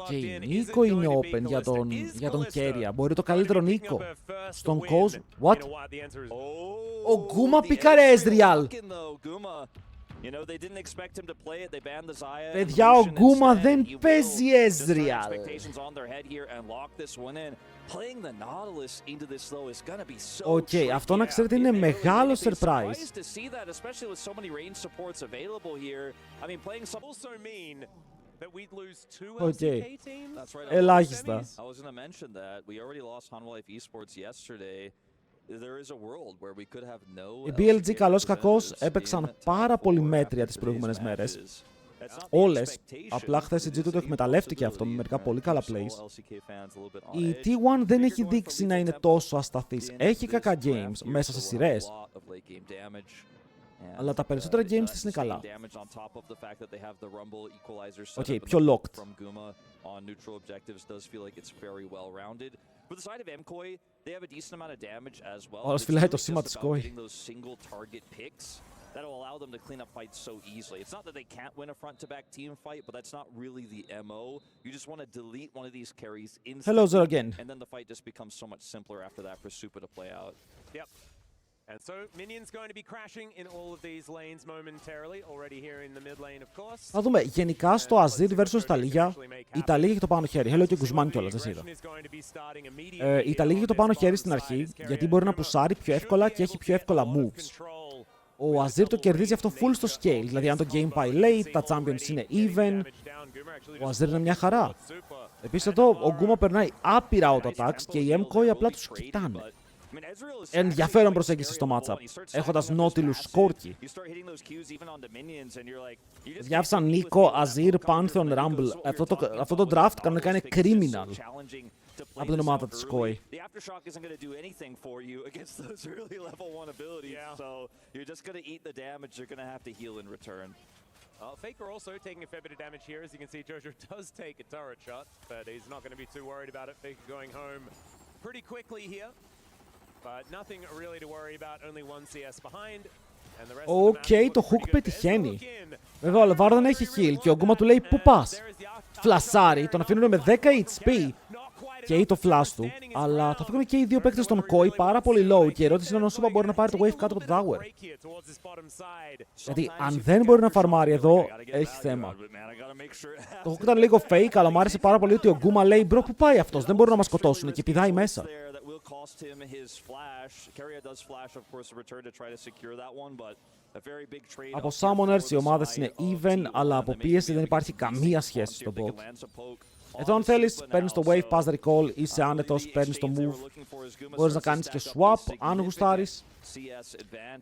Και η Νίκο είναι open για τον Κέρια. Μπορεί το καλύτερο Νίκο. Στον Coz. What? Ο Γκούμα πήκαρε Ezreal. Παιδιά, ο Γκούμα δεν παίζει Ezreal. Οκ, αυτό να ξέρετε είναι μεγάλο surprise. Οκ, ελάχιστα. Οι BLG καλώς κακώς έπαιξαν πάρα πολύ μέτρια τις προηγούμενες μέρες. Όλες, απλά χθες η G2 το εκμεταλλεύτηκε αυτό με μερικά πολύ καλά plays. Η T1 δεν έχει δείξει να είναι τόσο ασταθής. Έχει κακά games μέσα σε σειρές, αλλά τα περισσότερα games της είναι καλά. Οκ, πιο locked. Όλος φυλάει το σήμα της Mkoi. That'll allow them to clean up fights so easily. It's not that they can't win a front-to-back team fight, but that's not really the MO. You just want to delete one of these carries instantly. Hello, Zero again. And then the fight just becomes so much simpler after that for Supa to play out. Yep. And so minions going to be crashing in all of these lanes momentarily. Already here in the mid lane, of course. Να δούμε, γενικά στο Azir versus Ιταλία, η Ιταλία έχει το πάνω χέρι. Hello και Γκουσμάν κιόλας, δεν είδα. Η Ιταλία έχει το πάνω χέρι στην αρχή, γιατί μπορεί να πουσάρει πιο εύκολα και έχει πιο εύκολα moves. Ο Azir το κερδίζει αυτό full στο scale, δηλαδή αν το game πάει late, τα champions είναι even, ο Azir είναι μια χαρά. Επίσης εδώ ο Γκούμα περνάει άπειρα auto attacks και οι Mkoi απλά τους κοιτάνε. Ενδιαφέρον προσέγγιση στο matchup, έχοντας Nautilus Σκόρκι. Διάβασαν Νίκο, Azir, Pantheon, Rumble. Αυτό το draft κανονικά είναι criminal από την ομάδα της Mkoi. Faker also taking a fair bit of damage here. As you can see, Jojo does take a turret shot, but he's not going to be too worried about it. Faker going home pretty quickly here, but nothing really to worry about. Only one CS behind. Οκ, το hook πετυχαίνει. Βέβαια ο Λεβάρο δεν έχει heal και ο Γκούμα του λέει πού πας. Φλασάρει, τον αφήνουν με 10 HP. Και το flash του, αλλά θα φύγουν και οι δύο παίκτες των Mkoi πάρα πολύ low και η ερώτηση είναι αν ο Supa μπορεί να πάρει το wave κάτω από το tower. Γιατί αν δεν μπορεί να φαρμάρει εδώ, έχει θέμα. Το hook ήταν λίγο fake, αλλά μου άρεσε πάρα πολύ ότι ο Γκούμα λέει «Μπρο, πού πάει αυτός, δεν μπορούν να μας σκοτώσουν» και πηδάει μέσα. Από Summoners οι ομάδες είναι even, αλλά από πίεση δεν υπάρχει καμία σχέση στο bot. Εδώ αν θέλεις, παίρνεις το wave, pass the recall, είσαι άνετος, παίρνεις το move. Μπορείς να κάνεις και swap, αν γουστάρεις.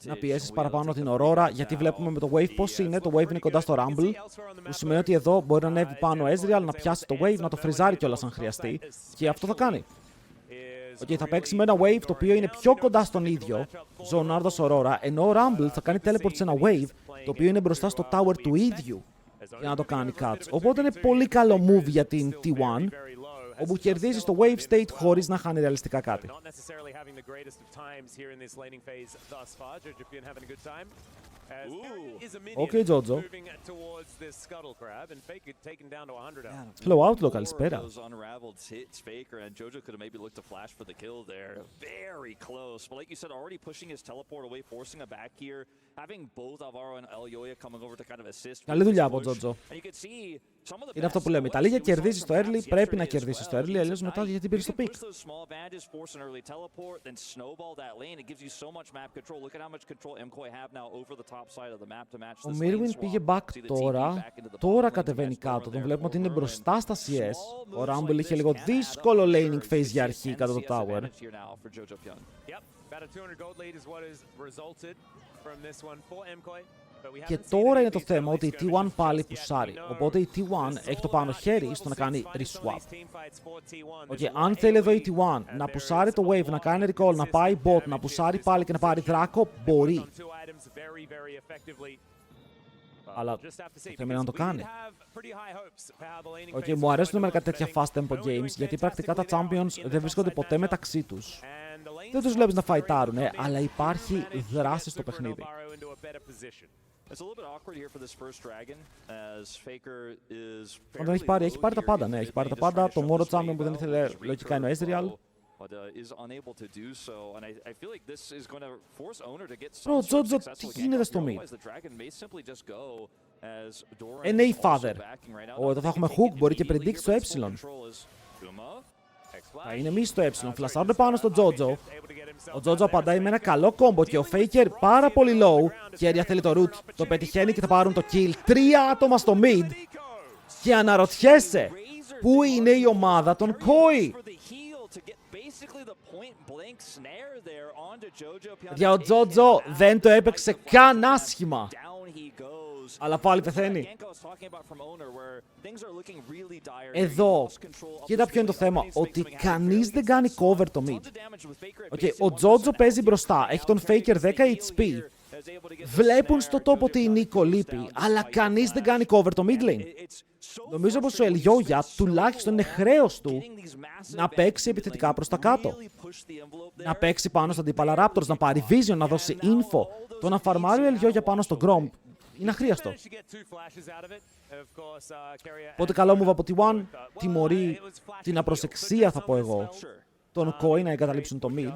Να πιέσεις παραπάνω την Aurora, γιατί βλέπουμε με το wave πώς είναι. Το wave είναι κοντά στο Rumble, που σημαίνει ότι εδώ μπορεί να ανέβει πάνω Ezreal, να πιάσει το wave, να το φριζάρει κιόλας αν χρειαστεί. Και αυτό θα κάνει. Okay, θα παίξει με ένα wave το οποίο είναι πιο κοντά στον ίδιο, Zonardos Aurora, ενώ ο Rumble θα κάνει teleport σε ένα wave το οποίο είναι μπροστά στο tower του ίδιου για να το κάνει cuts. Οπότε είναι πολύ καλό move για την T1, όπου κερδίζει το wave state χωρίς να χάνει ρεαλιστικά κάτι. Οκ, Τζότζο. Hello, Outlaw, καλησπέρα. Καλή δουλειά από Τζότζο. Είναι αυτό που λέμε. Η Ιταλία κερδίζει στο early, πρέπει να κερδίσει στο early, αλλιώς μετά γιατί πήρε στο pick. Ο Mirwin πήγε back τώρα κατεβαίνει κάτω. Τον βλέπουμε ότι είναι μπροστά στα CS. Ο Rumble είχε λίγο δύσκολο laning phase για αρχή κατά το tower. Και τώρα είναι το θέμα ότι η T1 πάλι πουσάρει. Οπότε η T1 έχει το πάνω χέρι στο να κάνει reswap. Αν θέλει εδώ η T1 να πουσάρει το wave, να κάνει recall, να πάει bot, να πουσάρει πάλι και να πάρει δράκο, μπορεί. Αλλά το θέμα είναι να το κάνει. Μου αρέσουν μερικά τέτοια fast tempo games, γιατί πρακτικά τα champions δεν βρίσκονται ποτέ μεταξύ τους. Δεν τους βλέπεις να φαϊτάρουνε, αλλά υπάρχει δράση στο παιχνίδι. It's a little bit awkward here for this first dragon, as Faker is Όταν έχει πάρει τα πάντα, ναι, έχει πάρει τα πάντα. Το μόνο champion που δεν ήθελε λογικά είναι ο Ezreal. Bro, Jojo, τι γίνεται στο mid? NA Father. Εδώ θα έχουμε hook, μπορεί και predict στο ε. Θα είναι μη στο ε. Φλασάρονται πάνω στο Jojo. Ο Jojo απαντάει με ένα καλό κόμπο και ο Faker πάρα πολύ low. Κέρια θέλει το root, το πετυχαίνει και θα πάρουν το kill. 3 άτομα στο mid. Και αναρωτιέσαι, πού είναι η ομάδα των Mkoi? Για ο Jojo δεν το έπαιξε καν άσχημα. Αλλά πάλι πεθαίνει. Εδώ, κοίτα ποιο είναι το θέμα. Ότι κανείς δεν κάνει cover το mid. Ο Jojo παίζει μπροστά, έχει τον Faker 10 HP. Βλέπουν στο top ότι η Nico λείπει, αλλά κανείς δεν κάνει cover το mid lane. Νομίζω πως ο Ελιόγια τουλάχιστον είναι χρέος του να παίξει επιθετικά προς τα κάτω. Να παίξει πάνω στα αντίπαλα Raptors, να πάρει vision, να δώσει info. Το να φαρμάρει ο Ελιόγια πάνω στο Gromp είναι αχρίαστο. Οπότε καλό move από T1, τιμωρεί την απροσεξία θα πω εγώ τον Mkoi να εγκαταλείψουν το mid,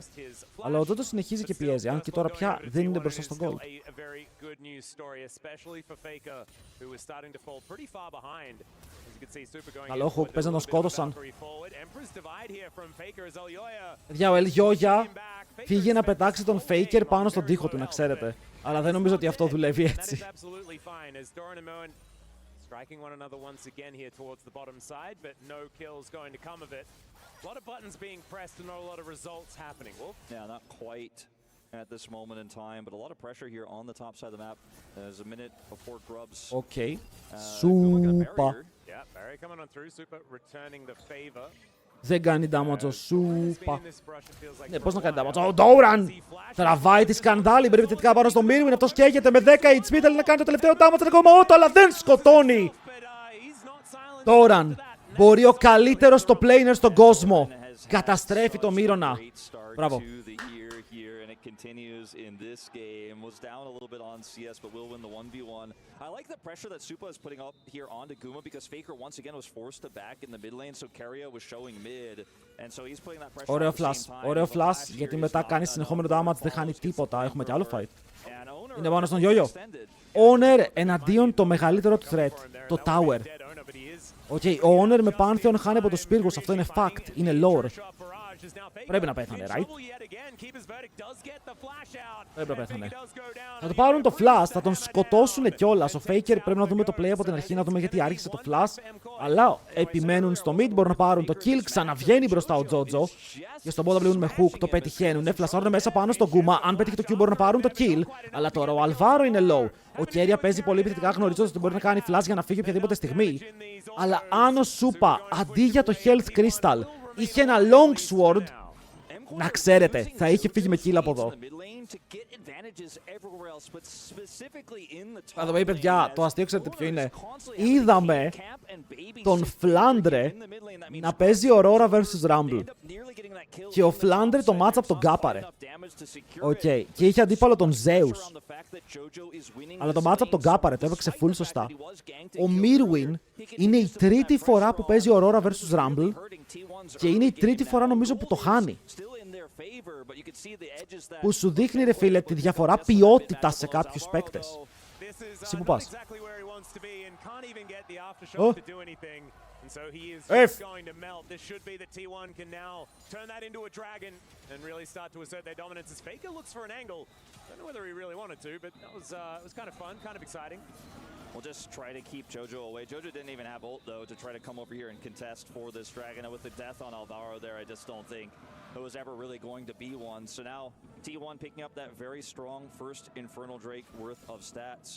αλλά ο Jojo συνεχίζει και πιέζει, αν και τώρα πια δεν είναι μπροστά στο gold. Καλό hook, παίζει να τον σκότωσαν. Για ο Ελιόγια φύγε να πετάξει τον Faker πάνω στον τοίχο του, να ξέρετε. Αλλά δεν νομίζω ότι αυτό δουλεύει έτσι. Striking one another once again here towards the bottom side, but no kills going to come of it. A lot of buttons being pressed and not a lot of results happening. Wolf? Yeah, not quite at this moment in time, but a lot of pressure here on the top side of the map. There's a minute before Grubs. Okay. Super. Yeah, Barry coming on through. Super returning the favor. Δεν κάνει damage ο Σούπα. Ναι, πώς να κάνει damage? Ο Doran τραβάει τη σκανδάλη, μπαίνει επιθετικά πάνω στο Mirwin. Αυτός καίγεται με 10 HP, θέλει να κάνει το τελευταίο damage ακόμα ότο, αλλά δεν σκοτώνει. Doran, μπορεί ο καλύτερος στο planer στον κόσμο. Καταστρέφει το Μύρονα. Μπράβο. Continues in this game, was down a little bit on CS, but will win the 1v1. I like the pressure that Supa is putting up here onto Guma, because Faker once again was forced to back in the mid lane, so Keria was showing mid, and so he's putting that pressure. Ωραίο flash, γιατί μετά κάνει συνεχόμενο damage, δεν χάνει τίποτα, έχουμε κι άλλο fight. Είναι πάνω στον Yo-Yo. Honor εναντίον το μεγαλύτερο του threat, το tower. Ο Honor με Pantheon χάνει από τους πύργους, αυτό είναι fact, είναι lore. Πρέπει να πέθανε, right? Πρέπει να πέθανε. Θα το πάρουν το flash, θα τον σκοτώσουν κιόλας. Ο Faker πρέπει να δούμε το play από την αρχή, να δούμε γιατί άρχισε το flash. Αλλά επιμένουν στο mid, μπορούν να πάρουν το kill. Ξαναβγαίνει μπροστά ο Jojo. Και στον bot πλέον με hook, το πετυχαίνουν. Φλασάρουν μέσα πάνω στον Guma. Αν πετύχει το Q, μπορούν να πάρουν το kill. Αλλά τώρα ο Alvaro είναι low. Ο Keria παίζει πολύ επιθετικά, γνωρίζοντας ότι μπορεί να κάνει flash για να φύγει οποιαδήποτε στιγμή. Αλλά αν ο Supa αντί για το health crystal είχε ένα long sword, να ξέρετε, θα είχε φύγει με kill από εδώ. Θα το πει, παιδιά, το αστείο ξέρετε ποιο είναι? Είδαμε τον Φλάντρε να παίζει Aurora vs Rumble. Και ο Φλάντρε το matchup τον κάπαρε. Okay. Και είχε αντίπαλο τον Zeus. Αλλά το matchup τον κάπαρε, το έπαιξε full σωστά. Ο Mirwin είναι η τρίτη φορά που παίζει Aurora vs Rumble. Και είναι η τρίτη φορά νομίζω που το χάνει. Που σου δείχνει, ρε φίλε, τη διαφορά ποιότητα σε κάποιους παίκτες. Εσύ που πας? If. Going to melt. This should be that T1 can now turn that into a dragon and really start to assert their dominance as Faker looks for an angle. Don't know whether he really wanted to, but that was it was kind of fun, kind of exciting. We'll just try to keep Jojo away. Jojo didn't even have ult, though, to try to come over here and contest for this dragon. And with the death on Alvaro there, I just don't think there was ever really going to be one. So now T1 picking up that very strong first Infernal Drake worth of stats.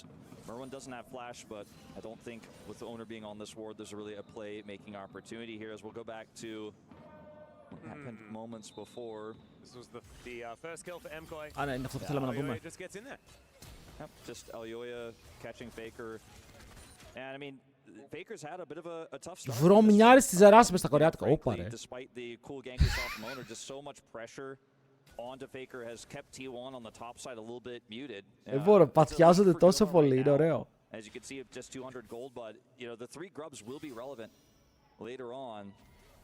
Merwin doesn't have flash, but I don't think with the owner being on this ward, there's really a play-making opportunity here as we'll go back to what happened moments before. This was the first kill for Mkoi. Elioya just gets in there. Yep, just Elioya catching Faker. And I mean, Faker's had a bit of a tough start. Βρωμιάρης της Εράσιμες στα κορεάτικα. Όπα ρε. Despite the cool gank we saw from owner, just so much pressure onto Faker has kept T1 on the top side a little bit muted. Δεν μπορώ, πατιάζονται For τόσο Dora πολύ, right είναι now, ωραίο. As you can see, just 200 gold, but you know the 3 grubs will be relevant later on.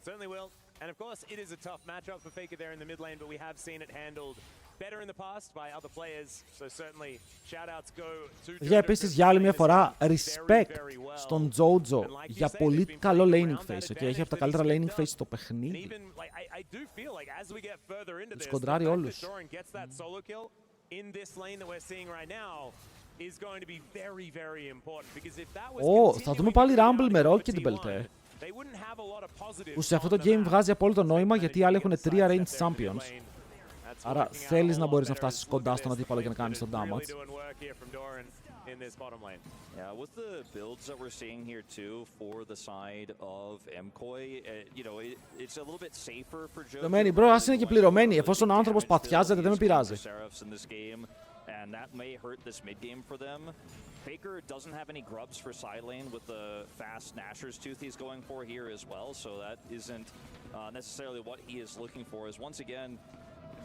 Certainly will. And of course, it is a tough matchup for Faker there in the mid lane, but we have seen it handled better in the past by other players. So certainly, shout-outs go to Για επίσης για άλλη μια φορά, respect very well. στον Jojo για πολύ καλό laning phase. Okay? Έχει από τα καλύτερα laning phase στο And παιχνίδι. even like I do feel like as we get further into Τους this, κοντράρει the fact όλους. that Doran gets that solo kill in this lane that we're seeing right now is going to be very, very important because if that was Θα δούμε πάλι Rumble με Rocket Belt. they wouldn't have a lot of positives. Που σε αυτό το game βγάζει απόλυτο νόημα γιατί οι άλλοι έχουν 3 range champions. Άρα θέλεις να μπορείς να φτάσεις κοντά στον αντίπαλο για να κάνεις τον damage. Yeah, with the builds that we're seeing here too for the side of Mkoi, you know, it's a little bit safer for Jojo. Πληρωμένοι, bro, ας είναι και πληρωμένοι. Εφόσον ο άνθρωπος πατιάζεται, δεν με πειράζει. And that may hurt this mid game for them. Faker doesn't have any grubs for side lane with the fast Nashor's Tooth he's going for here as well, so that isn't necessarily what he is looking for. Is once again,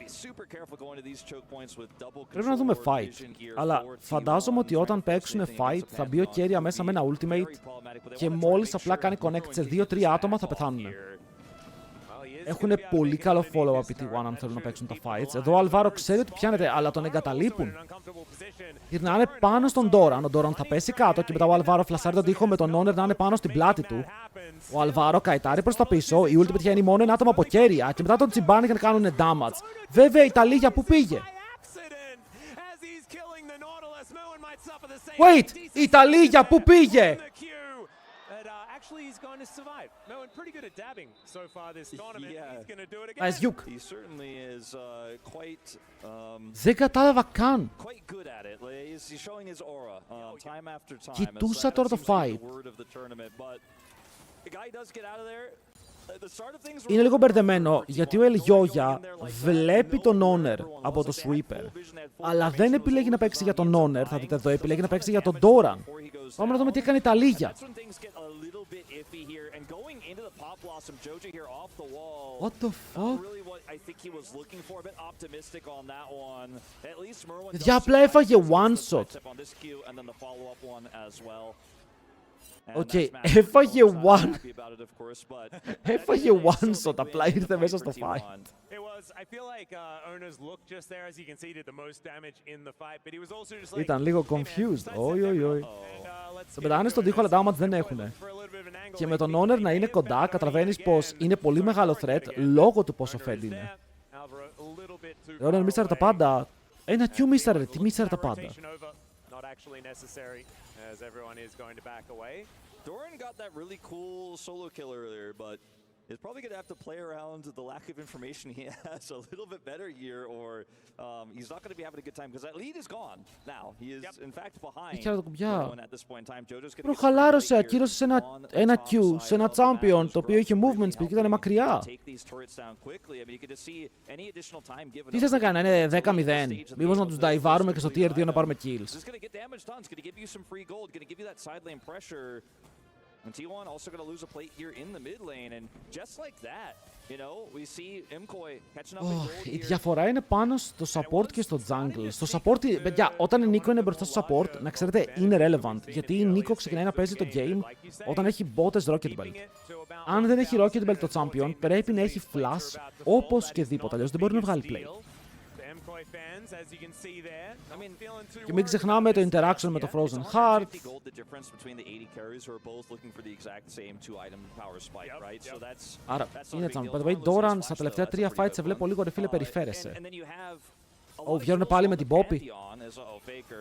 be super careful going to these choke points with double control. Πρέπει να δούμε fight, αλλά φαντάζομαι ότι όταν παίξουν fight θα μπει ο Keria μέσα με ένα ultimate και μόλις απλά κάνει connect σε 2-3 άτομα θα πεθάνουν. Έχουν πολύ καλό follow-up οι T1 αν θέλουν να παίξουν τα fights. Εδώ ο Alvaro ξέρει ότι πιάνεται, αλλά τον εγκαταλείπουν. Γυρνάνε πάνω στον Doran. Ο Doran θα πέσει κάτω και μετά ο Alvaro φλασάρει τον τοίχο με τον Honor να είναι πάνω στην πλάτη του. Ο Alvaro καετάρει προς τα πίσω. Η ult πετυχαίνει μόνο ένα άτομο από Keria και μετά τον τσιμπάνε για να κάνουν damage. Βέβαια η Ταλίγια που πήγε. Wait! Η Ταλίγια που πήγε! Actually, he's going to survive. Mkoi pretty good at dabbing so far this tournament. Yeah. He's going to do it again. Nice juke. He certainly is quite Δεν κατάλαβα καν. quite good at it. Like, he's showing his aura time after time. Κοιτούσα τώρα το fight. The guy does get out of there. The start of things Είναι λίγο μπερδεμένο γιατί ο Ελιόγια βλέπει τον Honor από το Sweeper. Αλλά δεν επιλέγει να παίξει για τον Honor, θα δείτε εδώ, επιλέγει να παίξει για τον Doran. Πάμε να δούμε τι έκανε η Ταλίγια. What the fuck? Γιατί απλά έφαγε one shot. Οκ, έφαγε one. Έφαγε one shot, απλά ήρθε μέσα στο fight. Ήταν λίγο confused. Όχι, όχι, όχι. Το πετάνε στον τοίχο, αλλά damage δεν έχουνε. Και με τον Honor να είναι κοντά, καταλαβαίνεις πως είναι πολύ μεγάλο threat λόγω του πόσο fed είναι. Ο Honor μίσαρε τα πάντα. Ένα Q μίσαρε, τι μίσαρε τα πάντα. Doran got that really cool solo kill earlier, but is probably going to have to play around the lack of information he has a little bit better here, or he's not going to be having a good time because that lead is gone now. He is in fact behind. At this point in time, Jojo's going to Προχαλάρωσε, ακύρωσε ένα Q σε ένα champion το οποίο είχε movement speed και ήταν μακριά. Τι θες να κάνει, να είναι 10-0, μήπως να τους νταϊβάρουμε και στο tier 2 να πάρουμε kills. And T1 also going to lose a plate here in the mid lane, and just like that, you know, we see Mkoi catching up in gold here. Η διαφορά είναι πάνω στο support και στο jungle. Στο support, παιδιά, όταν η Νίκο είναι μπροστά στο support, να ξέρετε, είναι relevant. Γιατί η Νίκο ξεκινάει να παίζει το game όταν έχει μπότες Rocket Belt. Αν δεν έχει Rocket Belt το champion, πρέπει να έχει flash όπως και δίποτε, αλλιώς δεν μπορεί να βγάλει play. Και μην ξεχνάμε το interaction με το Frozen Heart. Άρα, είναι τσάμπι. By the way, Doran στα τελευταία 3 fights σε βλέπω λίγο ρε φίλε περιφέρεσαι. Βγαίνουν πάλι με την Poppy.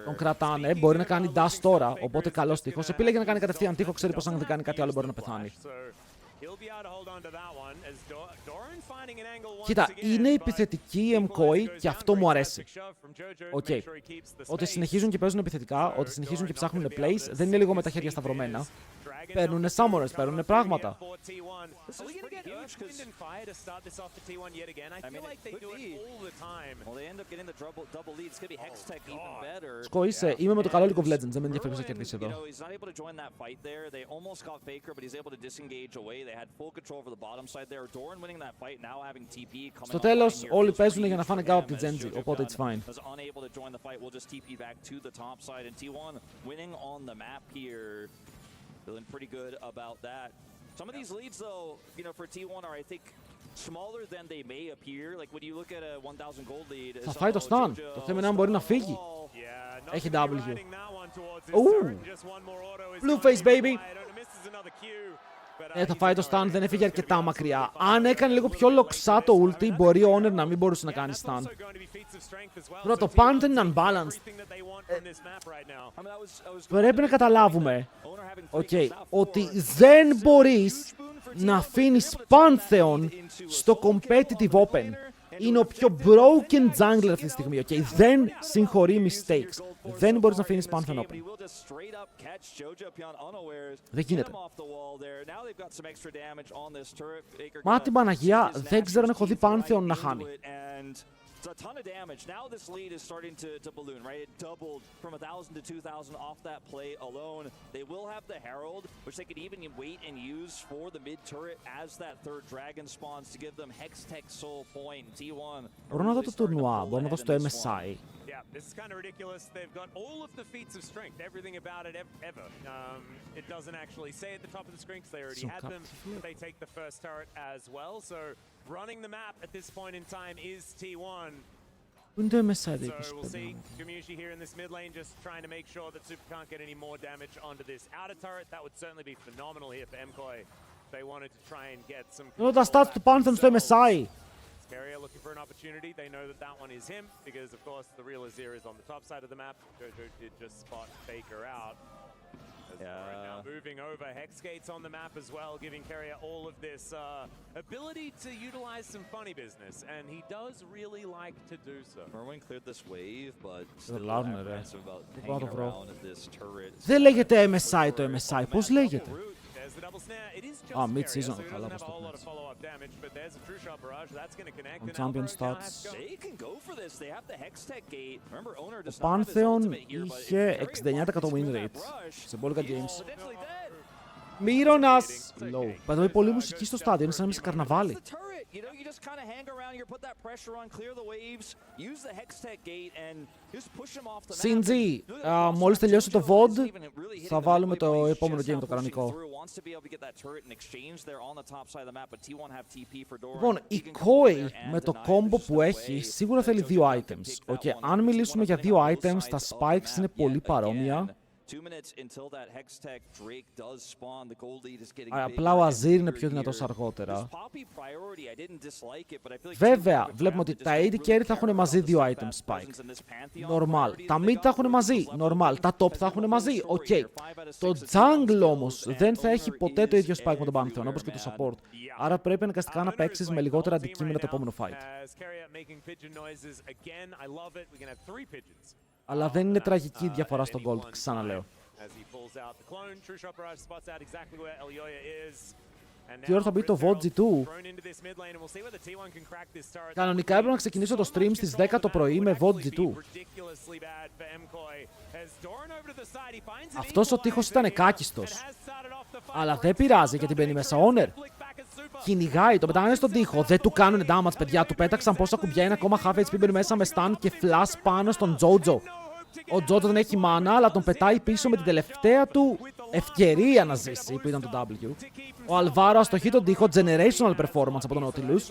Τον κρατάνε, μπορεί να κάνει dash τώρα, οπότε καλός τείχος. Επίλεγε να κάνει κατευθείαν τείχο, ξέρει πως αν δεν κάνει κάτι άλλο μπορεί να πεθάνει. Κοίτα, είναι επιθετική η Mkoi και αυτό μου αρέσει. Οκ. Ότι συνεχίζουν και παίζουν επιθετικά, ότι συνεχίζουν και ψάχνουν plays, δεν είναι λίγο με τα χέρια σταυρωμένα. Παίρνουνε summoners, παίρνουνε πράγματα. Σκοείσαι, είμαι με το καλό League of Legends, δεν με ενδιαφέρει ποιος θα κερδίσει εδώ. Στο τέλος, όλοι παίζουν για να φάνε κάπου από τη Genji, οπότε it's fine. Some of these leads, though, you know, for T1 are, I think, smaller than they may appear. Like when you look at a 1000 gold lead. Θα φάει το stun. Το θέμα είναι αν μπορεί να φύγει. Έχει W. Ooh. Blue face, baby. Θα φάει το stun, δεν έφυγε αρκετά μακριά. Αν έκανε λίγο πιο λοξά το ulti, μπορεί ο Honor να μην μπορούσε να κάνει stun. Τώρα το Panther είναι unbalanced. Πρέπει να καταλάβουμε ότι δεν μπορείς να αφήνεις Pantheon στο competitive open. Είναι ο πιο broken jungler αυτή τη στιγμή. Δεν συγχωρεί mistakes. Δεν μπορείς να αφήνεις Pantheon open. Δεν γίνεται. Μα την Παναγία, δεν ξέρω αν έχω δει Pantheon να χάνει. It's a ton of damage. Now this lead is starting to balloon, right? It doubled from 1,000 to 2,000 off that play alone. They will have the Herald, which they could even wait and use for the mid turret as that third dragon spawns to give them Hextech soul point. T1. Μπορώ να δω το τουρνουά, μπορώ να δω στο MSI. Yeah, this is kind of ridiculous. They've got all of the feats of strength, everything about it ever. It doesn't actually say at the top of the screen because they already had them. They take the first turret as well. So running the map at this point in time is T1. Πού είναι το MSI? So we'll see Skirmishes here in this mid lane just trying to make sure that Super can't get any more damage onto this outer turret. That would certainly be phenomenal here for Mkoi. They wanted to try and get some. Εδώ τα stats του Pantheon στο MSI. Scaria looking for an opportunity. They know that that one is him because, of course, the real Azir is on the top side of the map. Jojo did just spot Faker out. Right now moving over, Hex Gates on the map as well, giving Keria all of this ability to utilize some funny business, and he does really like to do so. Merwin cleared this wave, but still aggressive about hanging around this turret. Δεν λέγεται MSI το MSI, πώς λέγεται? Mid-season, καλά πως το πες. On champion stats. Ο Pantheon είχε 69% win rate σε μπόλικα games. Μύρονας! Low. Πατώ πολύ μουσική στο στάδιο, είναι σαν να είμαι σε καρναβάλι. Σίντζι, μόλις τελειώσει το VOD, θα βάλουμε το επόμενο game, το κανονικό. Λοιπόν, η Mkoi με το combo που έχει σίγουρα θέλει 2 items. Αν μιλήσουμε για 2 items, τα spikes είναι πολύ παρόμοια. Απλά ο Azir είναι πιο δυνατός αργότερα. Βέβαια, βλέπουμε ότι τα AD carry θα έχουν μαζί 2 item spike. Normal. Τα mid θα έχουν μαζί. Normal. Τα top θα έχουν μαζί. Το jungle όμως δεν θα έχει ποτέ το ίδιο spike με τον Pantheon, όπως και το support. Άρα πρέπει αναγκαστικά να παίξεις με λιγότερα αντικείμενα το επόμενο fight. Αλλά δεν είναι τραγική η διαφορά στο gold, ξαναλέω. Τι ώρα θα μπει το VOD G2? Κανονικά έπρεπε να ξεκινήσω το stream στις 10 το πρωί με VOD G2. Αυτός ο τείχος ήταν κάκιστος. Αλλά δεν πειράζει γιατί μπαίνει μέσα Honor. Κυνηγάει, το πετάνε στον τοίχο. Δεν του κάνουν damage, παιδιά. Του πέταξαν πόσα κουμπιά, είναι ακόμα half HP, μπαίνει μέσα με stun και flash πάνω στον Jojo. Ο Jojo δεν έχει mana, αλλά τον πετάει πίσω με την τελευταία του ευκαιρία να ζήσει, που ήταν το W. Ο Alvaro αστοχεί τον τοίχο, generational performance από τον Nautilus.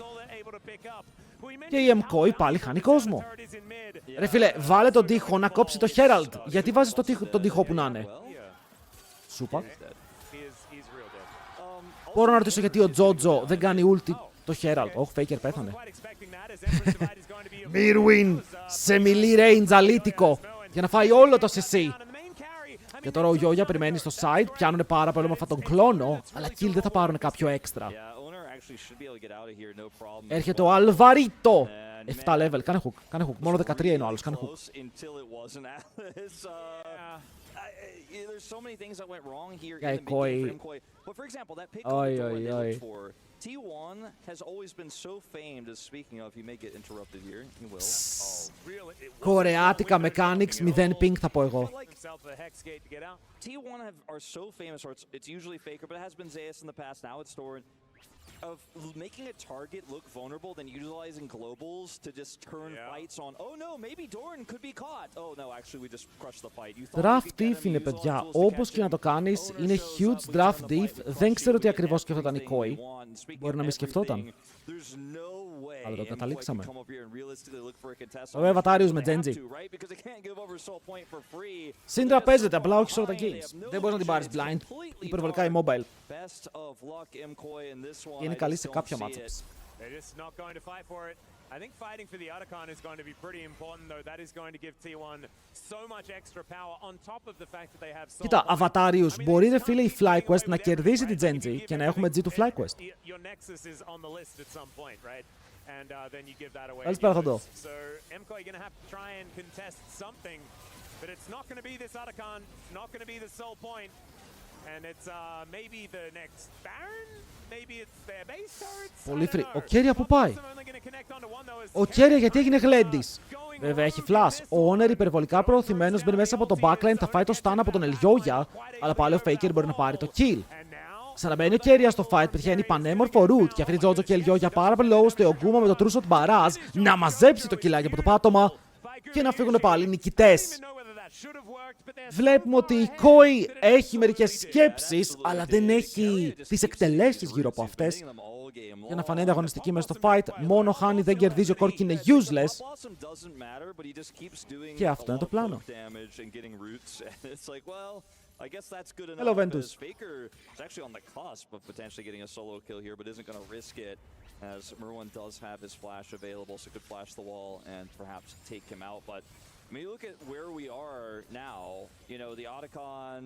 Και η Mkoi πάλι χάνει κόσμο. Ρε φίλε, βάλε τον τοίχο να κόψει το Herald. Γιατί βάζεις τον τοίχο που να είναι? Σούπα. Μπορώ να ρωτήσω γιατί ο Jojo δεν κάνει ulti το Herald. Faker πέθανε. Mirwin σε melee range αλήτικο για να φάει όλο το CC. Και τώρα ο Yoya περιμένει στο side, πιάνουνε πάρα πολύ με αυτόν τον κλόνο, αλλά kill δεν θα πάρουν κάποιο έξτρα. Έρχεται ο Alvarito. 7 level, κάνε hook, μόνο 13 είναι ο άλλος, κάνε hook. there's so many things that went wrong here Yeah, in the mid game for Mkoi. Mkoi. But for example, that pick Oi, on the oi, they oi. looked for, T1 has always been so famed as, speaking of, he may get interrupted here, he will. Κορεάτικα mechanics, 0 ping θα πω εγώ. T1 are so famous, or it's usually Faker, but it has been Zeus in the past, now it's Storin, of making a target look vulnerable, then utilizing globals to just turn fights on. Oh no, maybe Doran could be caught. Oh no, actually we just crushed the fight. You thought Draft you could get diff him, είναι, use all the παιδιά. tools to Όπως catch και να him. το κάνεις, Owner είναι shows huge up, we draft turn the fight, diff. we Δεν crush ξέρω you, τι we did ακριβώς σκεφτόταν η everything Mkoi. we want. Speaking Μπορεί of να μην σκεφτόταν. everything, there's no way Αλλά το Mkoi καταλήξαμε. can come over here and realistically look for a contest. Βέβαια, Βατάριος με They have Genji. to, right? Because they can't give over soul point for free. Σύντρα παίζεται, απλά όχι σε όλα τα games. Δεν μπορείς να την πάρεις blind. Υπερβολικά immobile. Best of luck, Mkoi, in this one. Και είναι I καλή just σε don't κάποια see it. matchups. They're just not going to fight for it. I think fighting for the Otacon is going to be pretty important, though. That is going to give T1 so much extra power on top of the fact that they have. Κοίτα, Αβατάριους, μπορεί ρε φίλε η FlyQuest να κερδίσει την Genji και να έχουμε G του FlyQuest. Your Nexus is on the list at some point, right? And then you give that away. Καλησπέρα, Θοντό. So Mkoi going to have to try and contest something, but it's not going to be this Otacon, not going to be the soul point. And it's maybe the next Baron? Maybe it's their base turrets? Πολύ free. Ο Κέρια που πάει? Ο Ο Κέρια γιατί έγινε γλέντης? Βέβαια έχει flash. Ο Owner υπερβολικά προωθημένος μπαίνει μέσα από το backline, θα φάει το stun από τον Ελιόγια, αλλά πάλι ο Faker μπορεί να πάρει το kill. Ξαναμπαίνει ο Κέρια στο fight, πετυχαίνει πανέμορφο root και αφήνει Τζότζο και Ελιόγια πάρα πολύ low στο Ογκούμα με το true shot barrage να μαζέψει το κιλάκι από το πάτωμα και να φύγουν πάλι νικητές. Βλέπουμε ότι η Mkoi έχει μερικές σκέψεις, αλλά δεν έχει τις εκτελέσεις γύρω από αυτές. Για να φανεί ανταγωνιστική μέσα στο fight, μόνο χάνει, δεν κερδίζει, ο Κόρκι είναι useless. Και αυτό είναι το πλάνο. I guess that's good enough. Hello, Ventus. Faker is actually on the cusp of potentially getting a solo kill here, but isn't going to risk it, as Merwan does have his flash available, so could flash the wall and perhaps take him out. But I mean, look at where we are now. You know, the Otacon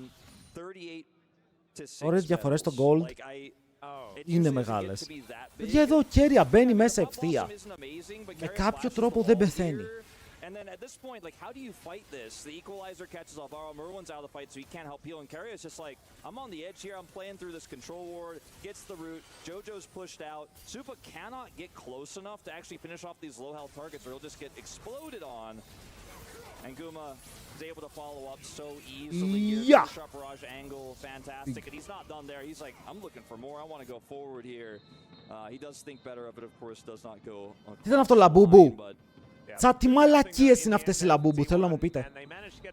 38 to 6. Ωραίες διαφορές στο gold. Είναι Είναι μεγάλες. Για εδώ ο Κέρια μπαίνει μέσα ευθεία. Με κάποιο τρόπο δεν πεθαίνει. And then at this point, like, how do you fight this? The equalizer catches Alvaro, Merwan's out of the fight, so he can't help heal. And Carry is just like, I'm on the edge here, I'm playing through this control ward, gets the root, Jojo's pushed out. Supa cannot get close enough to actually finish off these low health targets, or he'll just get exploded on. And Guma is able to follow up so easily here. Yeah. Sharp barrage angle, fantastic. And he's not done there. He's like, I'm looking for more. I want to go forward here. He does think better of it, of course, does not go. Τι ήταν αυτό, Λαμπούμπου? Τσα τι μαλακίες είναι αυτές οι Λαμπούμπου, θέλω να μου πείτε.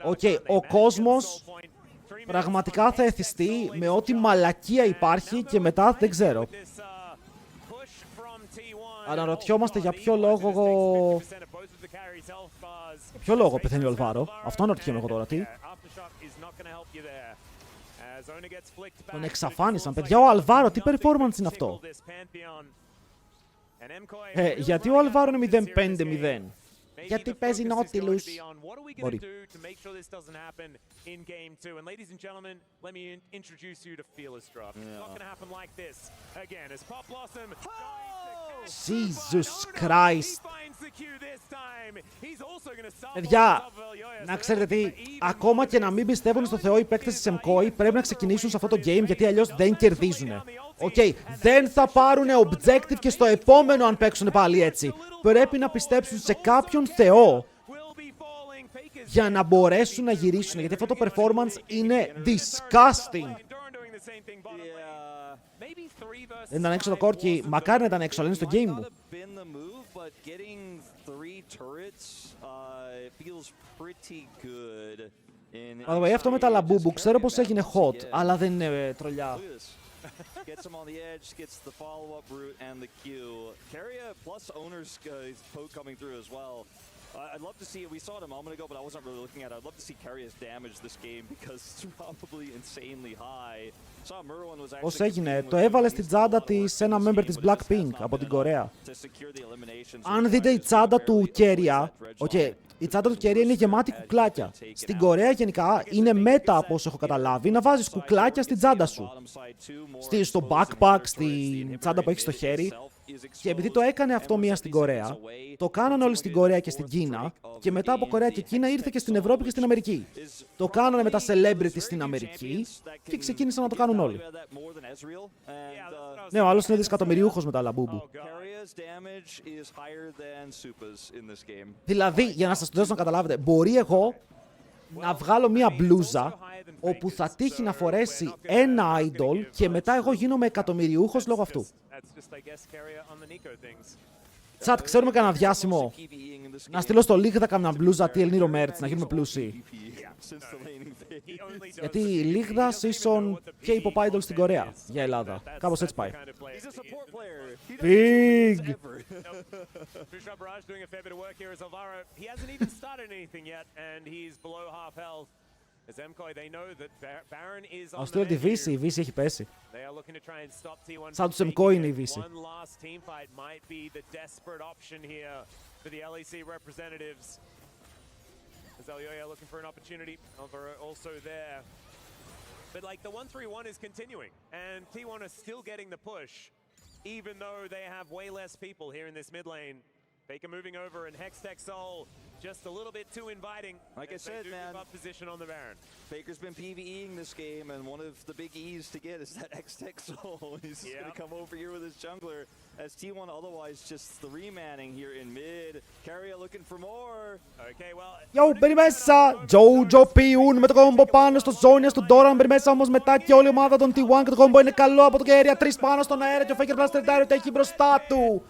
Οκ, ο κόσμος πραγματικά θα εθιστεί με ό,τι μαλακία υπάρχει και μετά δεν ξέρω. Αναρωτιόμαστε για ποιο λόγο... Για ποιο λόγο πεθαίνει ο Αλβάρο. Αυτό αναρωτιέμαι εγώ τώρα, τι. Τον εξαφάνισαν. Παιδιά, ο Αλβάρο, τι performance είναι αυτό. Γιατί ο Αλβάρο είναι 0-5-0. Γιατί παίζει Nautilus. Μπορεί. Jesus Christ. Παιδιά, να ξέρετε τι, ακόμα και να μην πιστεύουν στο Θεό οι παίκτες της Mkoi πρέπει να ξεκινήσουν σε αυτό το game γιατί αλλιώς δεν κερδίζουν. Οκ, δεν θα πάρουν objective και στο επόμενο αν παίξουν πάλι έτσι. Πρέπει να πιστέψουν σε κάποιον Θεό για να μπορέσουν να γυρίσουν, γιατί αυτό το performance είναι disgusting. Δεν ήταν έξω το Κόρκι, μακάρι να ήταν έξω, αλλά είναι στο game μου. By the way, αυτό με τα Λαμπούμπου, ξέρω πως έγινε hot, αλλά δεν είναι τρολιά. Gets him on the edge, gets the follow-up route and the Q. Carria plus Owner's poke coming through as well. I'd love to see it. We saw it a moment ago, but I wasn't really looking at it. I'd love to see Carria's damage this game because it's probably insanely high. Saw Merwan was actually... Πώς έγινε, το έβαλε στην τσάντα της ένα member της Blackpink από την Κορέα. Αν δείτε η τσάντα του Κέρια, η τσάντα του Κέρια είναι γεμάτη κουκλάκια. Στην Κορέα γενικά είναι μέτα από όσο έχω καταλάβει να βάζεις κουκλάκια στην τσάντα σου. Στο backpack, στην τσάντα που έχεις στο χέρι. Και επειδή το έκανε αυτό μία στην Κορέα, το κάνανε όλοι στην Κορέα και στην Κίνα, και μετά από Κορέα και Κίνα ήρθε και στην Ευρώπη και στην Αμερική. Το κάνανε με τα celebrities στην Αμερική και ξεκίνησαν να το κάνουν όλοι. Ναι, ο άλλος είναι δισεκατομμυριούχος με τα λαμπούμπου. Δηλαδή, για να σας το δώσω να καταλάβετε, μπορεί εγώ να βγάλω μία μπλούζα όπου θα τύχει να φορέσει ένα idol και μετά εγώ γίνομαι εκατομμυριούχος λόγω αυτού. Τσάτ, ξέρουμε κανένα διάσημο να στείλω στο Λίγδα καμιά μπλούζα TL Nero Merch, να γίνουμε πλούσιοι. Γιατί η Λίγδα ίσον K-pop idol στην Κορέα για Ελλάδα. Κάπως έτσι πάει. Big! Θα στείλω τη Βύση, η Βύση έχει πέσει. Σαν τους Mkoi είναι η Βύση. Zelioya looking for an opportunity. Alvaro also there. But like the 1-3-1 is continuing, and T1 are still getting the push, even though they have way less people here in this mid lane. Faker moving over, and Hextech Soul just a little bit too inviting. Like I said, man, give up position on the Baron. Faker's been PvEing this game, and one of the big E's to get is that Hextech Soul. He's going to come over here with his jungler, as T1 otherwise just 3-manning here in mid. Carrier looking for more. Okay, well... Yo, μπαίνει μέσα! Jojo πιούν με το κόμπο πάνω στο Zonias του Doran. Μπαίνει μέσα όμως μετά και όλη η ομάδα των T1 και το κόμπο είναι καλό από το Carrier. 3 πάνω στον αέρα και ο Faker Blast Territorial το έχει μπροστά του.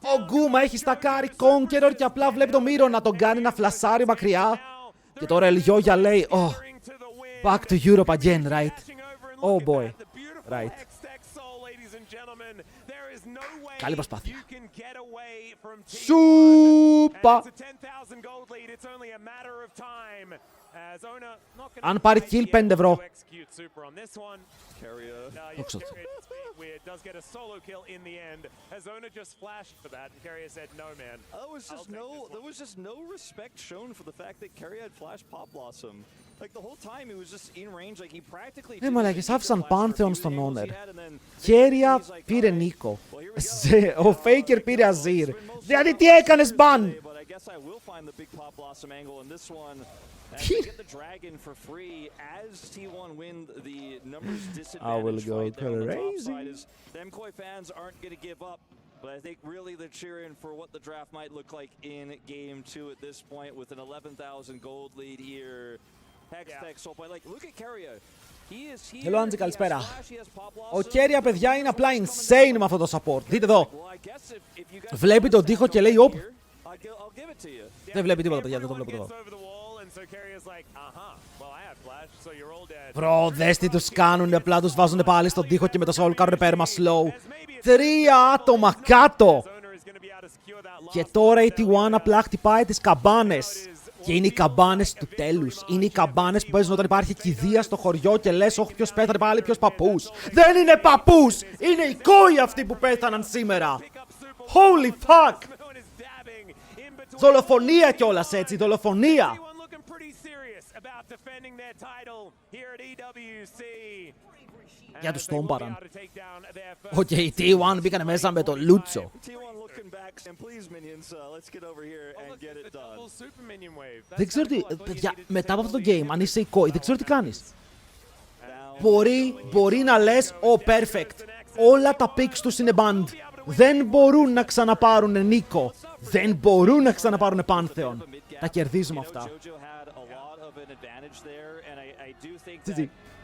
Ο Γκούμα έχει στακάρει Conqueror και απλά βλέπει το Miro να τον κάνει να φλασάρει μακριά. Και τώρα η Λιόγια λέει, oh, back to Europe again, right? Oh boy, right. Καλή προσπάθεια. Σούπα! Αν πάρει kill 5 ευρώ. Δόξα τω. Does get a solo kill in the end. Azona just flashed for that, and Carrier said, "No, man." There was just no respect shown for the fact that Carrier had flashed Pop Blossom. Like the whole time he was just in range, like he practically. Μαλάκες, άφησαν Pantheon στον Honor. Carrier πήρε Νίκο. Ο Faker πήρε Azir. Δηλαδή τι έκανες, Ban? I will go crazy. The Mkoi fans aren't going to give up, but I think really they're cheering for what the draft might look like in Game 2 at this point with an 11,000 gold lead here. Hextech so like look at Carrier. Hello, Anzi, καλησπέρα. Ο Carrier, παιδιά, είναι απλά insane με αυτό το support. Δείτε εδώ. Βλέπει τον τοίχο και λέει, όπ. Δεν βλέπει τίποτα, παιδιά, δεν το βλέπω εδώ. Bro, δες τι τους κάνουνε, απλά τους βάζουνε πάλι στον τοίχο και με το soul κάνουνε πέρμα slow. 3 άτομα κάτω! Και τώρα η T1 απλά χτυπάει τις καμπάνες. Και είναι οι καμπάνες του τέλους. Είναι οι καμπάνες που παίζουν όταν υπάρχει κηδεία στο χωριό και λες, όχι, ποιος πέθανε πάλι, ποιος παππούς. Δεν είναι παππούς! Είναι οι κόοι αυτοί που πέθαναν σήμερα. Holy fuck! Δολοφονία κιόλας έτσι, δολοφονία! Για τους τόμπαραν. Οκ, οι T1 μπήκανε μέσα με το Λούτσο. Δεν ξέρω τι, παιδιά, μετά από αυτό το game, αν είσαι Mkoi, δεν ξέρω τι κάνεις. Μπορεί να λες, oh, perfect. Όλα τα picks τους είναι banned. Δεν μπορούν να ξαναπάρουν Νίκο. Δεν μπορούν να ξαναπάρουν Pantheon. Τα κερδίζουμε αυτά.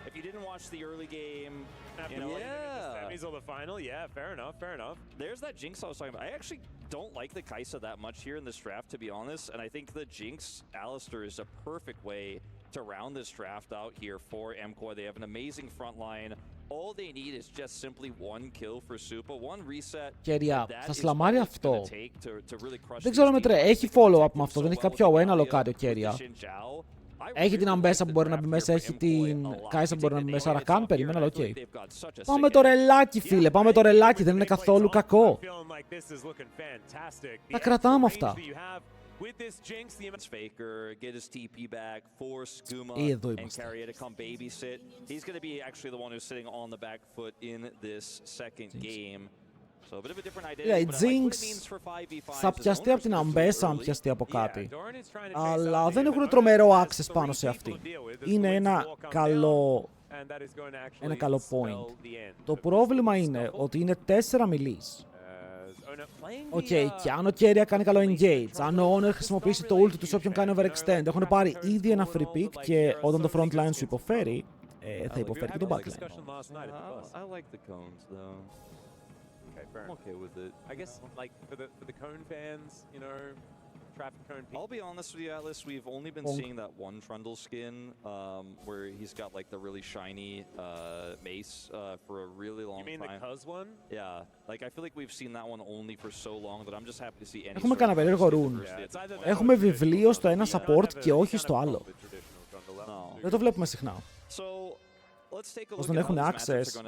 If you didn't watch the early game, you know, semis or the final, yeah, fair enough. There's that Jinx I was talking about. I actually don't like the Kai'Sa that much here in this draft, to be honest, and I think the Jinx Alistar is a perfect way to round this draft out here for Mkoi. They have an amazing front line. All they need is just simply one kill for Supa, one reset. Κέρια, θα σλαμάρει αυτό. Δεν ξέρω με τρέ, έχει follow-up με αυτό, δεν έχει κάποιο away λοκάρι ο Κέρια. Έχει την Αμπέσα που μπορεί να μπει μέσα, έχει την Kai'Sa που μπορεί να μπει μέσα, άρα καν περίμενα, αλλά οκ. Πάμε το ρελάκι, φίλε, πάμε το ρελάκι, δεν είναι καθόλου κακό. Τα κρατάμε αυτά. Εδώ είμαστε. Η Jinx θα πιαστεί από την Αμπέσα αν πιαστεί από κάτι. Αλλά δεν έχουν τρομερό access πάνω σε αυτή. Είναι ένα καλό point. Το πρόβλημα είναι ότι είναι 4 μιλής. Οκ, και αν ο Keria κάνει καλό engage, αν ο Honor χρησιμοποιήσει το ult του σε όποιον κάνει overextend, έχουν πάρει ήδη ένα free pick και όταν το front line σου υποφέρει, θα υποφέρει και το backline. I'm okay with it. I guess, like, for the Cone fans, you know, traffic cone people. I'll be honest with you, Atlas, we've only been seeing that one Trundle skin, where he's got, like, the really shiny mace for a really long time. You mean the Cuz one? Yeah. Like, I feel like we've seen that one only for so long that I'm just happy to see any Έχουμε κανένα περίεργο rune. Έχουμε βιβλίο στο ένα support και όχι στο άλλο. Δεν το βλέπουμε συχνά. Ώστε να έχουν access.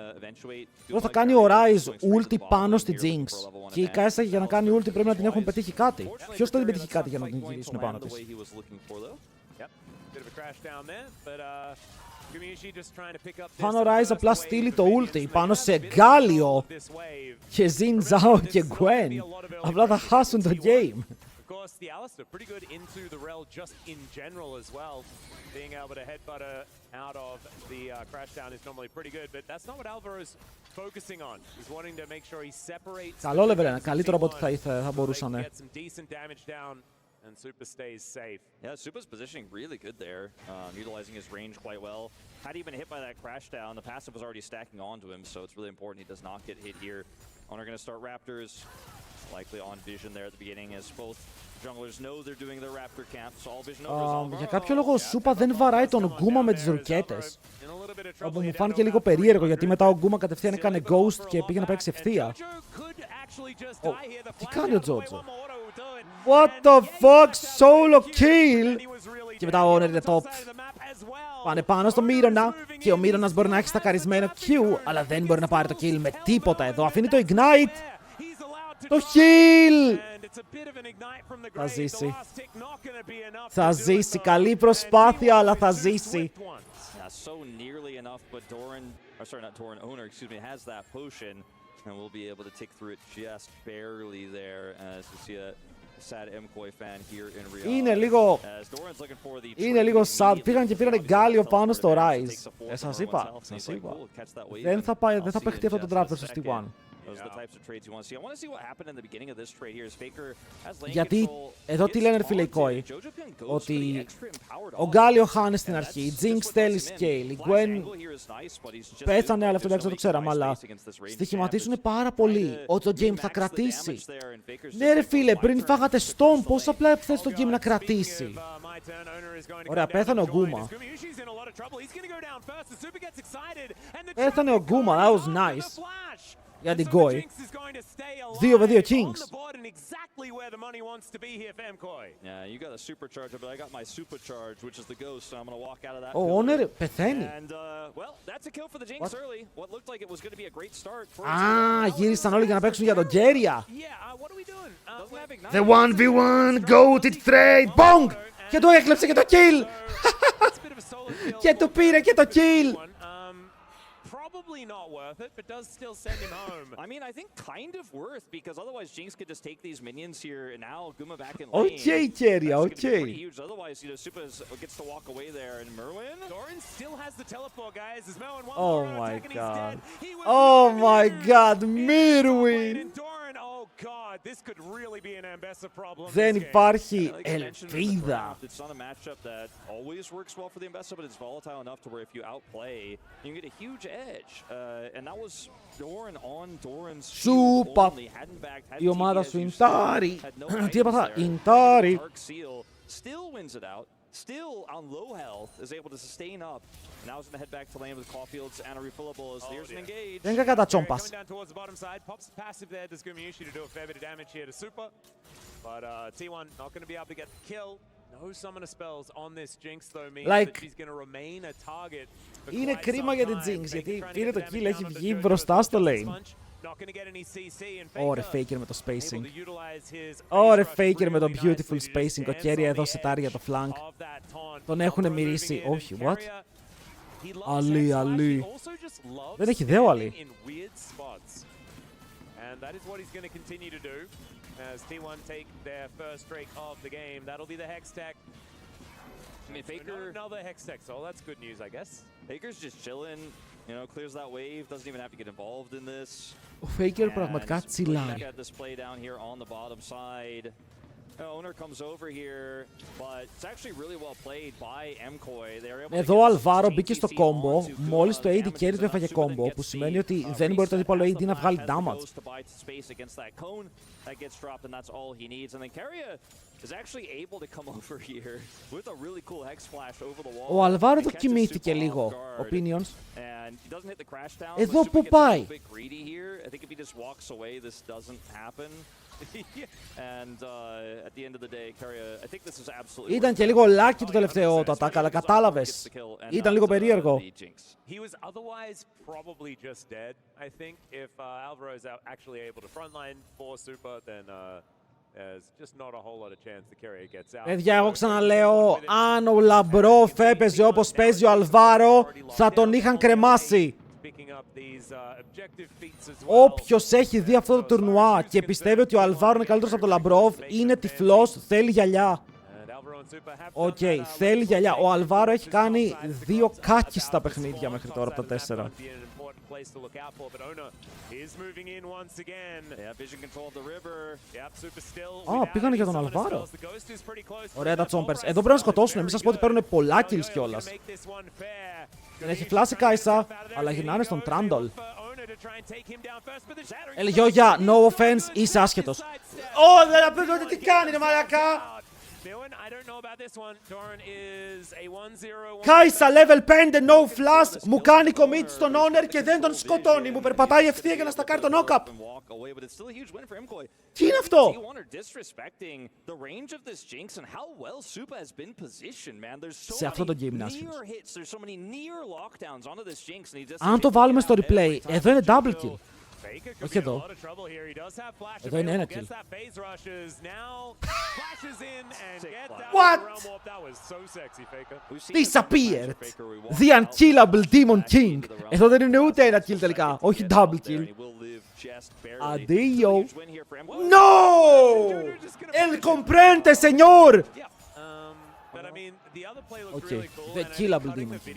Εδώ θα κάνει ο Ryze ulti πάνω στη Jinx. Και η Kai'Sa για να κάνει ulti πρέπει να την έχουν πετύχει κάτι. Ποιος θα την πετύχει κάτι για να την γυρίσουν πάνω της. Αν ο Ryze απλά στείλει το ulti πάνω σε Galio και Xin Zhao και Gwen, απλά θα χάσουν το game. Of course, the Alistar pretty good into the rel just in general as well. Being able to headbutt her out of the crashdown is normally pretty good, but that's not what Alvaro's focusing on. He's wanting to make sure he separates. Καλό level είναι, καλύτερο από ό,τι θα μπορούσαν. Get some decent damage down and Super stays safe. Yeah, Supa's positioning really good there, utilizing his range quite well. Had he been hit by that crashdown, the passive was already stacking onto him, so it's really important he does not get hit here. Honor gonna start Raptors. Likely on vision there at the beginning as both junglers know they're doing their raptor camp, so all vision over. Για κάποιο λόγο ο Σούπα δεν βαράει τον Γκούμα με τις ρουκέτες. Όπου μου φάνηκε λίγο περίεργο γιατί μετά ο Γκούμα κατευθείαν έκανε ghost και πήγε να παίξει ευθεία. Τι κάνει ο Τζότζο? What the fuck, solo kill! Και μετά ο Honor είναι top. Πάνε πάνω στο Μύρονα και ο Μύρονας μπορεί να έχει στακαρισμένο Q, αλλά δεν μπορεί να πάρει το kill με τίποτα εδώ. Αφήνει το ignite. Το heal! Θα ζήσει. Θα ζήσει. Καλή προσπάθεια, αλλά θα ζήσει. And we'll be able to tick through it just barely there as you see a sad Mkoi fan here in Real. Είναι λίγο sad. Πήγαν και πήραν Γκάλιο πάνω στο Ryze. Σας είπα. Δεν θα παιχτεί αυτό το draft στο T1. Γιατί εδώ τι λένε φίλε οι Mkoi, ότι ο Γκάλιο χάνει στην αρχή, η Jinx θέλει scale, η Gwen πέθανε, αλλά αυτό δεν το ξέραμε, αλλά στοιχηματίσουν πάρα πολύ ότι το game θα κρατήσει. Ναι ρε φίλε, πριν φάγατε Storm, πώς απλά θες το game να κρατήσει? Ωραία, πέθανε ο Γκούμα. Πέθανε ο Γκούμα, that was nice. Για την Mkoi. 2v2 Kings. Ο Honor πεθαίνει. Α, γύρισαν όλοι για να παίξουν για τον Keria. The 1v1 goated trade. Bong! Και του έκλεψε και το kill. Και του πήρε και το kill. Probably not worth it, but does still send him home. I mean, I think kind of worth, because otherwise Jinx could just take these minions here, and now Guma back in lane. Okay, Keria, okay. Pretty huge. Otherwise, you know, Supa gets to walk away there, and Merwin? Doran still has the teleport, guys. As Merwin oh my god. Oh my god, Merwin! God, this could really be an Ambessa problem. Δεν υπάρχει ελπίδα. It's not a matchup that always works well for the Ambessa, but it's volatile enough to where if you outplay, you can get a huge edge. And that was Doran on Doran's Σούπα. Η ομάδα σου Ιντάρι. Τι έπαθα? Ιντάρι. Still wins it out. Still on low health, is able to sustain up. Now he's going to head back to lane with Caulfield's and a refillable as there's an engage. Δεν κακά τα τσόμπας. Towards the bottom side, pops passive there. There's Skirmishes to do a fair bit of damage here to Supa, but T1 not going to be able to get the kill. No summoner spells on this Jinx though means that she's going to remain a target. Είναι κρίμα για την Jinx γιατί πήρε το kill, έχει βγει μπροστά στο lane. Ωραία, Faker με το spacing. Ωραία, Faker με το beautiful spacing. Ο Keria εδώ σετάρει για το flank. Τον έχουν μυρίσει. Όχι, what? Αλή. Δεν έχει ιδέα ο Αλή. And that is what he's going to continue to do as T1 take their first strike of the game. That'll be the Hex Tech. I mean, Faker... Another Hex Tech, so that's good news, I guess. Faker's just chilling, you know, clears that wave, doesn't even have to get involved in this. Ο Faker πραγματικά τσιλάρει. At this play down here on the bottom side. Owner comes over here, but it's actually really well played by Mkoi. Εδώ ο Αλβάρο μπήκε στο κόμπο, μόλις το AD carry του έφαγε κόμπο, που σημαίνει ότι δεν μπορεί το αντίπαλο AD να βγάλει damage. Ο Αλβάρο το κοιμήθηκε λίγο. Opinions. Εδώ που πάει. Ήταν και λίγο λάκι το τελευταίο το attack, αλλά κατάλαβες. Ήταν λίγο περίεργο. He was otherwise probably just dead. I think if Alvaro is actually able to frontline for Super, then there's just not a whole lot of chance the carrier gets out. Παιδιά, εγώ ξαναλέω, αν ο Λαμπρόφ έπαιζε όπως παίζει ο Αλβάρο, θα τον είχαν κρεμάσει. Όποιος έχει δει αυτό το τουρνουά και πιστεύει ότι ο Αλβάρο είναι καλύτερος από τον Λαμπρόφ, είναι τυφλός, θέλει γυαλιά. Οκ, θέλει γυαλιά. Ο Αλβάρο έχει κάνει 2 κάκιστα παιχνίδια μέχρι τώρα από τα 4. Α, πήγανε για τον Αλβάρο. Ωραία τα τσόμπερς. Εδώ πρέπει να σκοτώσουν. Μην σας πω ότι παίρνουν πολλά kills κιόλας. Δεν έχει φλάσει Κάισα, αλλά γυρνάνε στον Τράντολ. Ελγιόγια, no offense, είσαι άσχετος. Ω, δεν απέδω τι κάνει ρε μαλακά. Κάισα level 5, no flash, μου κάνει commit στον owner και δεν τον σκοτώνει. Μου περπατάει ευθεία για να στακάρει τον knock-up. Τι είναι αυτό? Σε αυτό το game είναι άσχημος. Αν το βάλουμε στο replay, εδώ είναι double kill. Όχι εδώ. Εδώ είναι ένα kill. What? Disappeared. The unkillable Demon King. Εδώ δεν είναι ούτε ένα kill τελικά. Όχι double kill. Addio. No! El comprende, señor! Okay, the killable Demon King.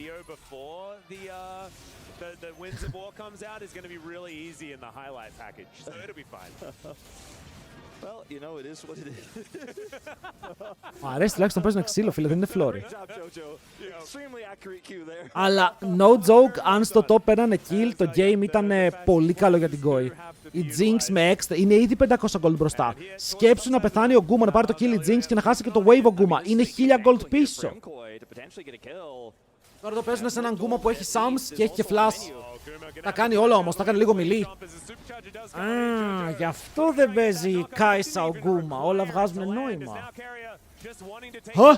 The Winds of War comes out is going to be really easy in the highlight package, so it'll be fine. Well, you know, it is what it is. Μ' αρέσει τουλάχιστον παίζει ένα ξύλο, φίλε, δεν είναι φλόρι. Αλλά no joke, αν στο top παίρνανε kill, το game ήταν πολύ καλό για την Mkoi. Η Jinx με extra είναι ήδη 500 gold μπροστά. Σκέψου να πεθάνει ο Guma, να πάρει το kill η Jinx και να χάσει και το wave ο Guma. Είναι 1000 gold πίσω. Τώρα το παίζουν σε έναν Guma που έχει Sams και έχει και Flash. Τα κάνει όλα όμως, τα κάνει λίγο μιλή. Α, γι' αυτό δεν παίζει Κάισα ο Guma. Όλα βγάζουν νόημα. Huh?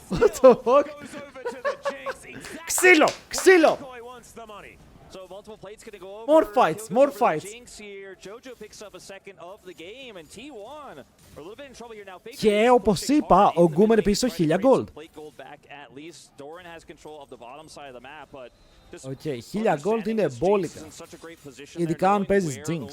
What the fuck? Ξύλο! Ξύλο! More fights, more fights. Και όπως είπα, ο Guma είναι πίσω 1000 gold. Οκ, 1000 gold είναι μπόλικα. Ειδικά αν παίζεις Jinx.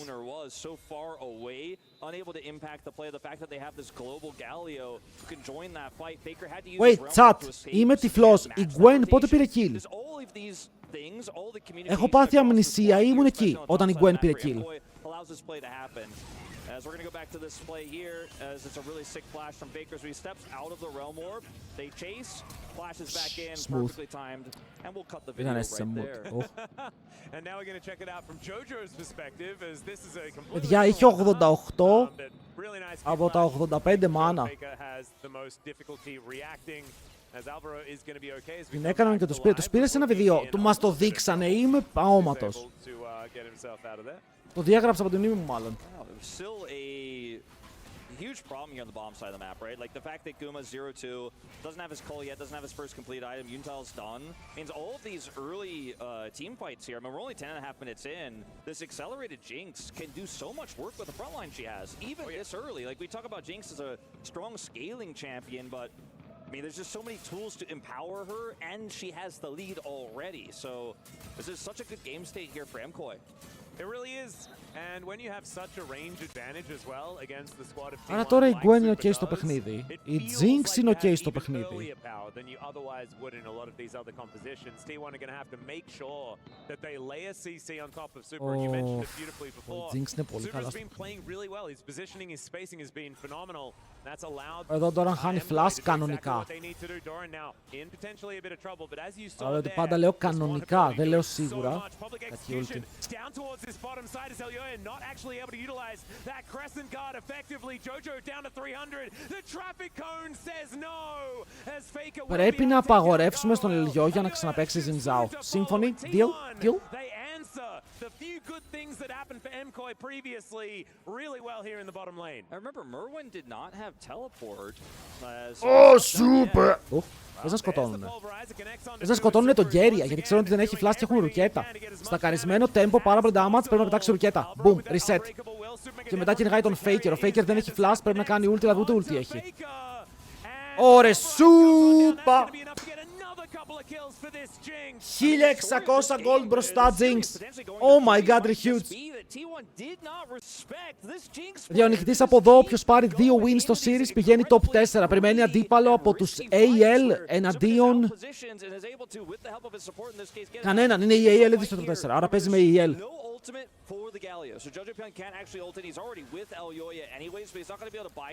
Wait, chat, είμαι τυφλός. Η Gwen πότε πήρε kill? Έχω πάθει αμνησία ή ήμουν εκεί όταν η Gwen πήρε kill. As we're going to go back to this play here, as it's a really sick flash from Faker as he steps out of the Realm Orb. They chase, flashes back in, perfectly timed, and we'll cut the video right there. And now we're going to check it out from JoJo's perspective, as this is a completely... Παιδιά, είχε 88 από τα 85 μάνα. Την έκαναν και τους πήρε. Τους πήρε σε ένα βίντεο. Μας το δείξανε. Είμαι αόματος. Το διάγραψα από την μνήμη μου μάλλον. Still a huge problem here on the bomb side of the map, right? Like the fact that Guma's 0-2, doesn't have his call yet, doesn't have his first complete item, Yuntal's done, means all of these early team fights here, I mean, we're only 10.5 minutes in, this accelerated Jinx can do so much work with the frontline she has, even this early. Like, we talk about Jinx as a strong scaling champion, but I mean, there's just so many tools to empower her, and she has the lead already. So this is such a good game state here for Mkoi. It really is. And when you have such a range advantage as well against the squad of Άρα T1 τώρα η like Gwen είναι Super ok στο does, παιχνίδι. it Η feels Jinx like είναι you have ok στο even παιχνίδι. earlier power than you otherwise would in a lot of these other compositions. T1 are going to have to make sure that they layer CC on top of Super, and you mentioned it beautifully before. Η Jinx είναι πολύ καλά. Super's been playing really well. His positioning, his spacing has been phenomenal. That's allowed Εδώ τώρα χάνει Mkoi flash to do exactly κανονικά. what they need to do. Doran now in potentially a bit of trouble, but as you saw Αλλά ότι there, πάντα λέω this one κανονικά, ability δεν λέω doing so σίγουρα. much. Public Έχει execution ulti. down towards this bottom side is Elioya not actually able to utilize that crescent guard effectively. Jojo down to 300. The traffic cone says no. As Faker will Πρέπει be να able to take απαγορεύσουμε out στον goal. Ελιό για να Elioya ξαναπαίξει chooses Zinzao. to Σύμφωνοι, follow deal, T1. deal. They answer the few good things that happened for Mkoi previously really well here in the bottom lane. I remember Merwin did not have teleport. Ω, super! Θες να σκοτώνουνε. Θες να σκοτώνουνε τον Γκέρια, γιατί ξέρουν ότι δεν έχει flash και έχουν ρουκέτα. Στακαρισμένο tempo, πάρα πολύ damage, πρέπει να πετάξει ρουκέτα. Boom, reset. Και μετά κυνηγάει τον Faker. Ο Faker δεν έχει flash, πρέπει να κάνει ulti, αλλά ούτε ulti έχει. Ωρε σούπα! 1600 gold μπροστά, Jinx. Oh my god, huge. Διονυχτής από εδώ, όποιος πάρει 2 wins στο series πηγαίνει top 4. Περιμένει αντίπαλο από τους AL εναντίον κανέναν. Είναι η AL ήδη στο top 4, άρα παίζει με η AL.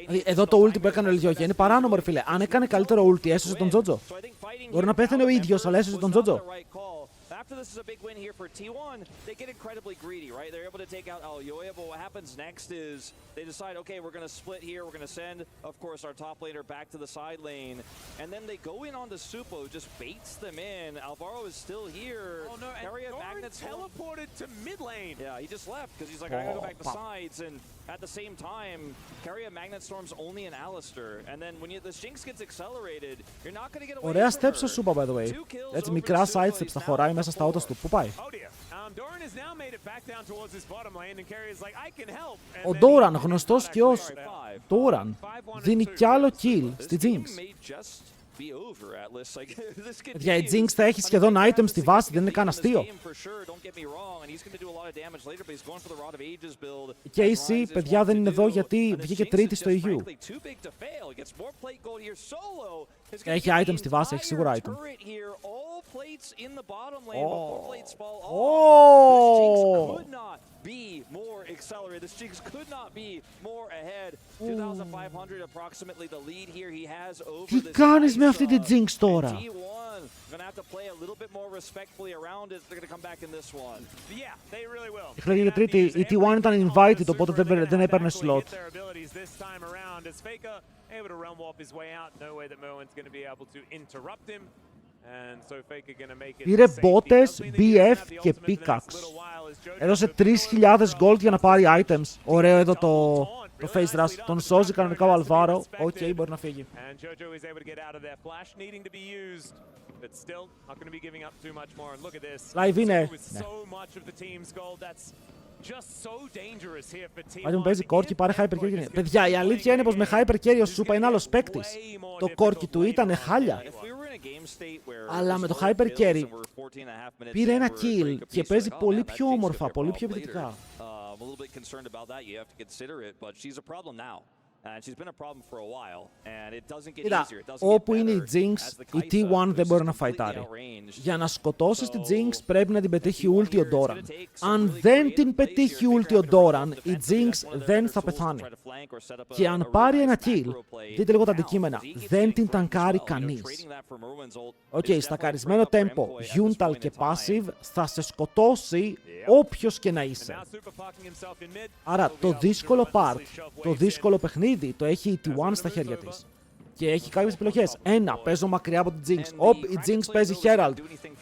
Δηλαδή, εδώ το ulti που έκανε ο Ελιόγια είναι παράνομο, ρε φίλε. Αν έκανε καλύτερο ulti, έσωσε τον Τζότζο. Μπορεί να πέθανε ο ίδιος, αλλά έσωσε τον Τζότζο. After this is a big win here for T1, they get incredibly greedy, right? They're able to take out Elioya, but what happens next is they decide, okay, we're going to split here, we're going to send, of course, our top laner back to the side lane, and then they go in on the Supo, just baits them in. Alvaro is still here. Oh no, and Doran teleported to mid lane. Yeah, he just left, because he's like, I'm going to go back to sides, and at the same time, Carrier Magnet Storm's only an Alistair, and then when the Jinx gets accelerated, you're not going to get away Ωραία from steps ο her. Supa, by the way. Έτσι μικρά side steps τα χωράει μέσα στα autos του. Πού πάει? Ο Doran, γνωστός και ως Doran, δίνει κι άλλο kill στη Jinx. Για η Jinx θα έχει σχεδόν items στη βάση, δεν είναι καν αστείο. Και η KC, παιδιά, δεν είναι εδώ γιατί βγήκε τρίτη στο EU. Έχει items στη βάση, έχει σίγουρα item. Be more accelerated. This Jinx could not be more ahead. 2,500 approximately the lead here he has over Τι this. κάνεις με αυτή τη Jinx τώρα? T1 gonna have to play a little bit more respectfully around it. They're gonna come back in this one. Yeah, they really will. Είχα τρίτη, η T1 ήταν invited, οπότε δεν έπαιρνε slot. Able to run warp his way out. No way that Merwin's going to be able to interrupt him. And so Faker going to make it. Πήρε μπότες, BF και pickaxe. Έδωσε 3.000 gold για να πάρει items. Ωραίο εδώ το face rush. Τον σώζει κανονικά ο Alvaro. Οκ, μπορεί να φύγει. And Jojo is able to get out of there. Flash needing to be used, but still not going to be giving up too much more. And look at this. Live είναι. So much of the team's gold. That's just so dangerous here for T1. Πάλι μου παίζει κόρκι, πάρε hyper carry. Παιδιά, η αλήθεια είναι πως με hyper carry ο Supa είναι άλλος παίκτης. Το κόρκι του ήταν χάλια. Αλλά με το hyper carry πήρε ένα kill και παίζει πολύ πιο όμορφα, πολύ πιο επιθετικά. Κοίτα, όπου είναι η Jinx, η T1 δεν μπορεί να φαϊτάρει. Για να σκοτώσεις τη Jinx πρέπει να την πετύχει ulti ο Doran. Αν δεν την πετύχει ulti ο Doran, η Jinx δεν θα πεθάνει. Και αν πάρει ένα kill, δείτε λίγο τα αντικείμενα, δεν την τανκάρει κανείς. Οκ, στακαρισμένο tempo, Yuntal και passive θα σε σκοτώσει όποιος και να είσαι. Άρα το δύσκολο part, το δύσκολο παιχνίδι το έχει η T1 στα χέρια της. Και έχει κάποιες επιλογές. Ένα, παίζω μακριά από την Jinx. Οπ, η Jinx παίζει Herald.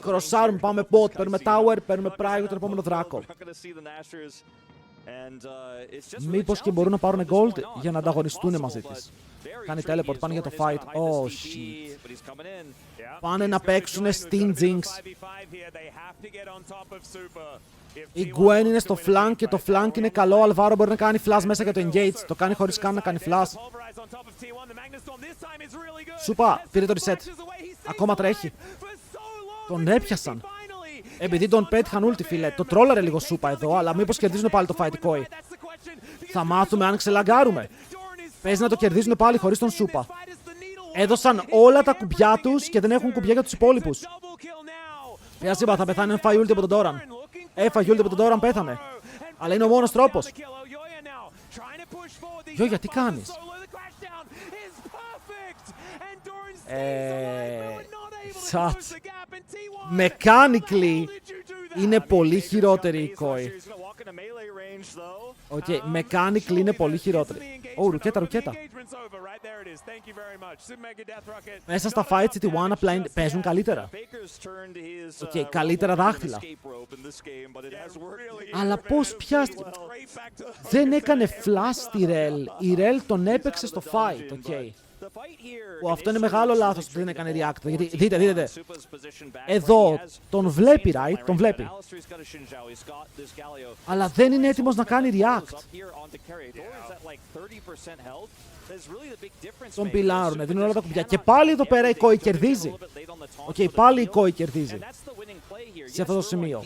Crossarm, πάμε bot, παίρνουμε tower, παίρνουμε Pride, τον επόμενο δράκο. Μήπως και μπορούν να πάρουν gold για να ανταγωνιστούν μαζί της. Κάνει teleport, πάνε για το fight. Oh shit. Πάνε να παίξουν στην Jinx. Η Gwen είναι στο flank και το flank είναι καλό. Ο Alvaro μπορεί να κάνει flash μέσα για το engage. Το κάνει χωρίς καν να κάνει flash. Σούπα, πήρε το reset. Ακόμα τρέχει. Τον έπιασαν. Επειδή τον πέτυχαν ulti, φίλε. Το τρόλαρε λίγο Σούπα εδώ, αλλά μήπως κερδίζουν πάλι το fight Mkoi. Θα μάθουμε αν ξελαγκάρουμε. Παίζει να το κερδίζουν πάλι χωρίς τον Σούπα. Έδωσαν όλα τα κουμπιά τους και δεν έχουν κουμπιά για τους υπόλοιπους. Πες είπα, θα πεθάνει αν φάει ulti από τον Doran. Έφαγε ulti από τον Doran, πέθανε. Αλλά είναι ο μόνος τρόπος. Γιο, γιατί κάνεις? Mechanically είναι πολύ χειρότερη η Mkoi. Οκ, mechanically είναι πολύ χειρότερη. Ω, ρουκέτα. Μέσα στα fights οι T1 απλά παίζουν καλύτερα. Οκ, καλύτερα δάχτυλα. Αλλά πώς πιάστηκε? Δεν έκανε flash στη Rel. Η Rel τον έπαιξε στο fight, οκ. Αυτό είναι μεγάλο λάθος που δεν έκανε react. Γιατί δείτε. Εδώ τον βλέπει, right? Τον βλέπει. Αλλά δεν είναι έτοιμος να κάνει react. Τον πιλάρουνε, δίνουν όλα τα κουμπιά. Και πάλι εδώ πέρα η Mkoi κερδίζει. Οκ, πάλι η Mkoi κερδίζει. Σε αυτό το σημείο.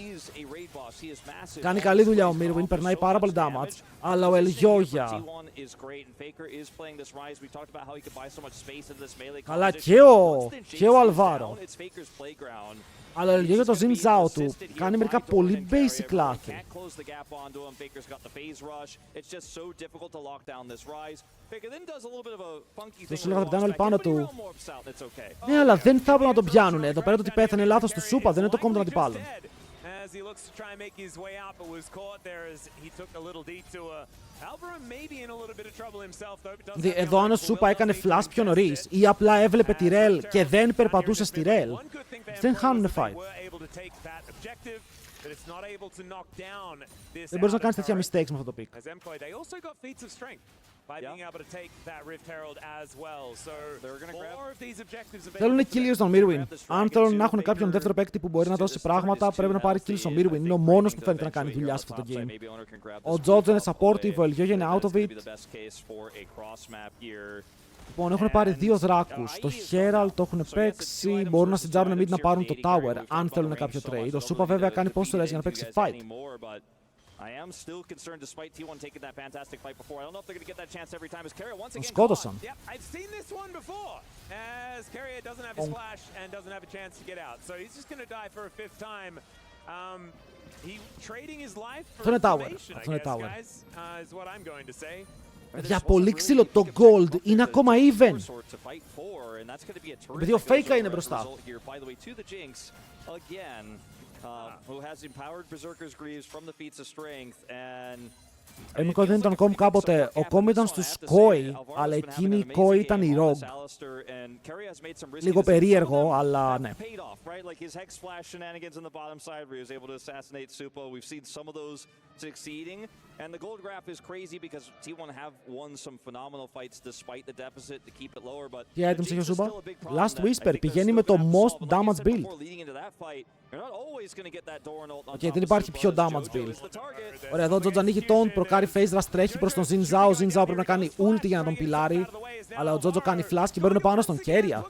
Κάνει καλή δουλειά ο Mirwin, περνάει πάρα πολύ damage. Αλλά ο Ελγιόγια. Αλλά και ο Αλβάρο. Αλλά ο Ελγιόγια το Xin Zhao του κάνει μερικά πολύ basic λάθη. Τους έλεγα θα πιάνουν όλοι πάνω του. Ναι, αλλά δεν θα έπρεπε να τον πιάνουν. Εδώ πέρα το ότι πέθανε λάθος του Σούπα, δεν είναι το κόμμα των αντιπάλων. Εδώ αν ο Σούπα έκανε flash πιο νωρίς ή απλά έβλεπε τη Rel και δεν περπατούσε στη Rel, δεν χάνουνε fight. Δεν μπορείς να κάνεις τέτοια mistakes με αυτό το pick. Θέλουν kills στον Mirwin. Αν θέλουν να έχουν κάποιον δεύτερο παίκτη που μπορεί να δώσει πράγματα, πρέπει να πάρει kills στον Mirwin. Είναι ο μόνος που φαίνεται να κάνει δουλειά σε αυτό το game. Ο Jojo είναι supportive, ο Ελγιόγια είναι out of it. Λοιπόν, έχουν πάρει δύο δράκους. Το Herald το έχουν παίξει. Μπορούν να συντζάρουν mid να πάρουν το tower, αν θέλουν κάποιο trade. Ο Σούπα βέβαια κάνει posterize για να παίξει fight. Τον σκότωσαν. Αυτό είναι tower. Αυτό είναι tower. Για πολύ ξύλο, το gold είναι ακόμα even. Επειδή ο Faker είναι μπροστά. Ο Mkoi δεν ήταν κόμ κάποτε. Ο κόμ ήταν στους Mkoi, αλλά εκείνη η Mkoi ήταν η Rogue. Λίγο περίεργο, αλλά ναι. And the gold graph is crazy because T1 have won some phenomenal fights despite the deficit to keep it lower, but τι items έχει ο Σούπα? Last Whisper πηγαίνει με το most damage build. Και δεν υπάρχει πιο damage build. Ωραία, εδώ ο Jojo ανοίγει τον, προκάρει phase rush, τρέχει προς τον Xin Zhao. Ο Xin Zhao πρέπει να κάνει ulti για να τον πιλάρει. Αλλά ο Jojo κάνει flash και μπαίνουν πάνω στον Keria.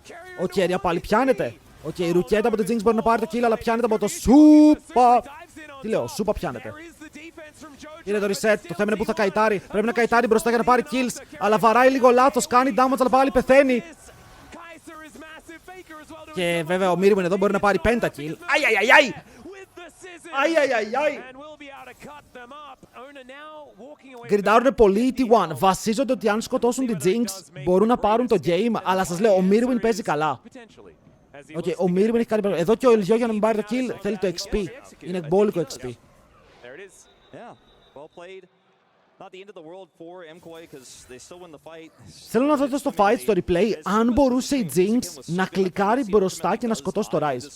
Ο Keria πάλι πιάνεται. Οκ, η ρουκέτα από την Jinx μπορεί να πάρει το kill, αλλά πιάνεται από το Σούπα. Τι λέω, Σούπα πιάνεται. Είναι το reset, το θέμα είναι που θα καητάρει. Πρέπει να καητάρει μπροστά για να πάρει kills. Αλλά βαράει λίγο λάθος, κάνει damage, αλλά πάλι πεθαίνει. Και βέβαια ο Mirwin εδώ μπορεί να πάρει pentakill. Αϊ! Γκριντάρουνε πολύ οι T1. Βασίζονται ότι αν σκοτώσουν την Jinx μπορούν να πάρουν το game. Αλλά σας λέω, ο Mirwin παίζει καλά. Ο Mirwin έχει κάνει πράγμα. Εδώ και ο Ελγιό για να μην πάρει το kill θέλει το XP. Είναι μπόλικο XP. Not the end of the world for Mkoi because they still win the fight. Θέλω να δω στο fight, στο replay, αν μπορούσε η Jinx να κλικάρει μπροστά και να σκοτώσει το Ryze.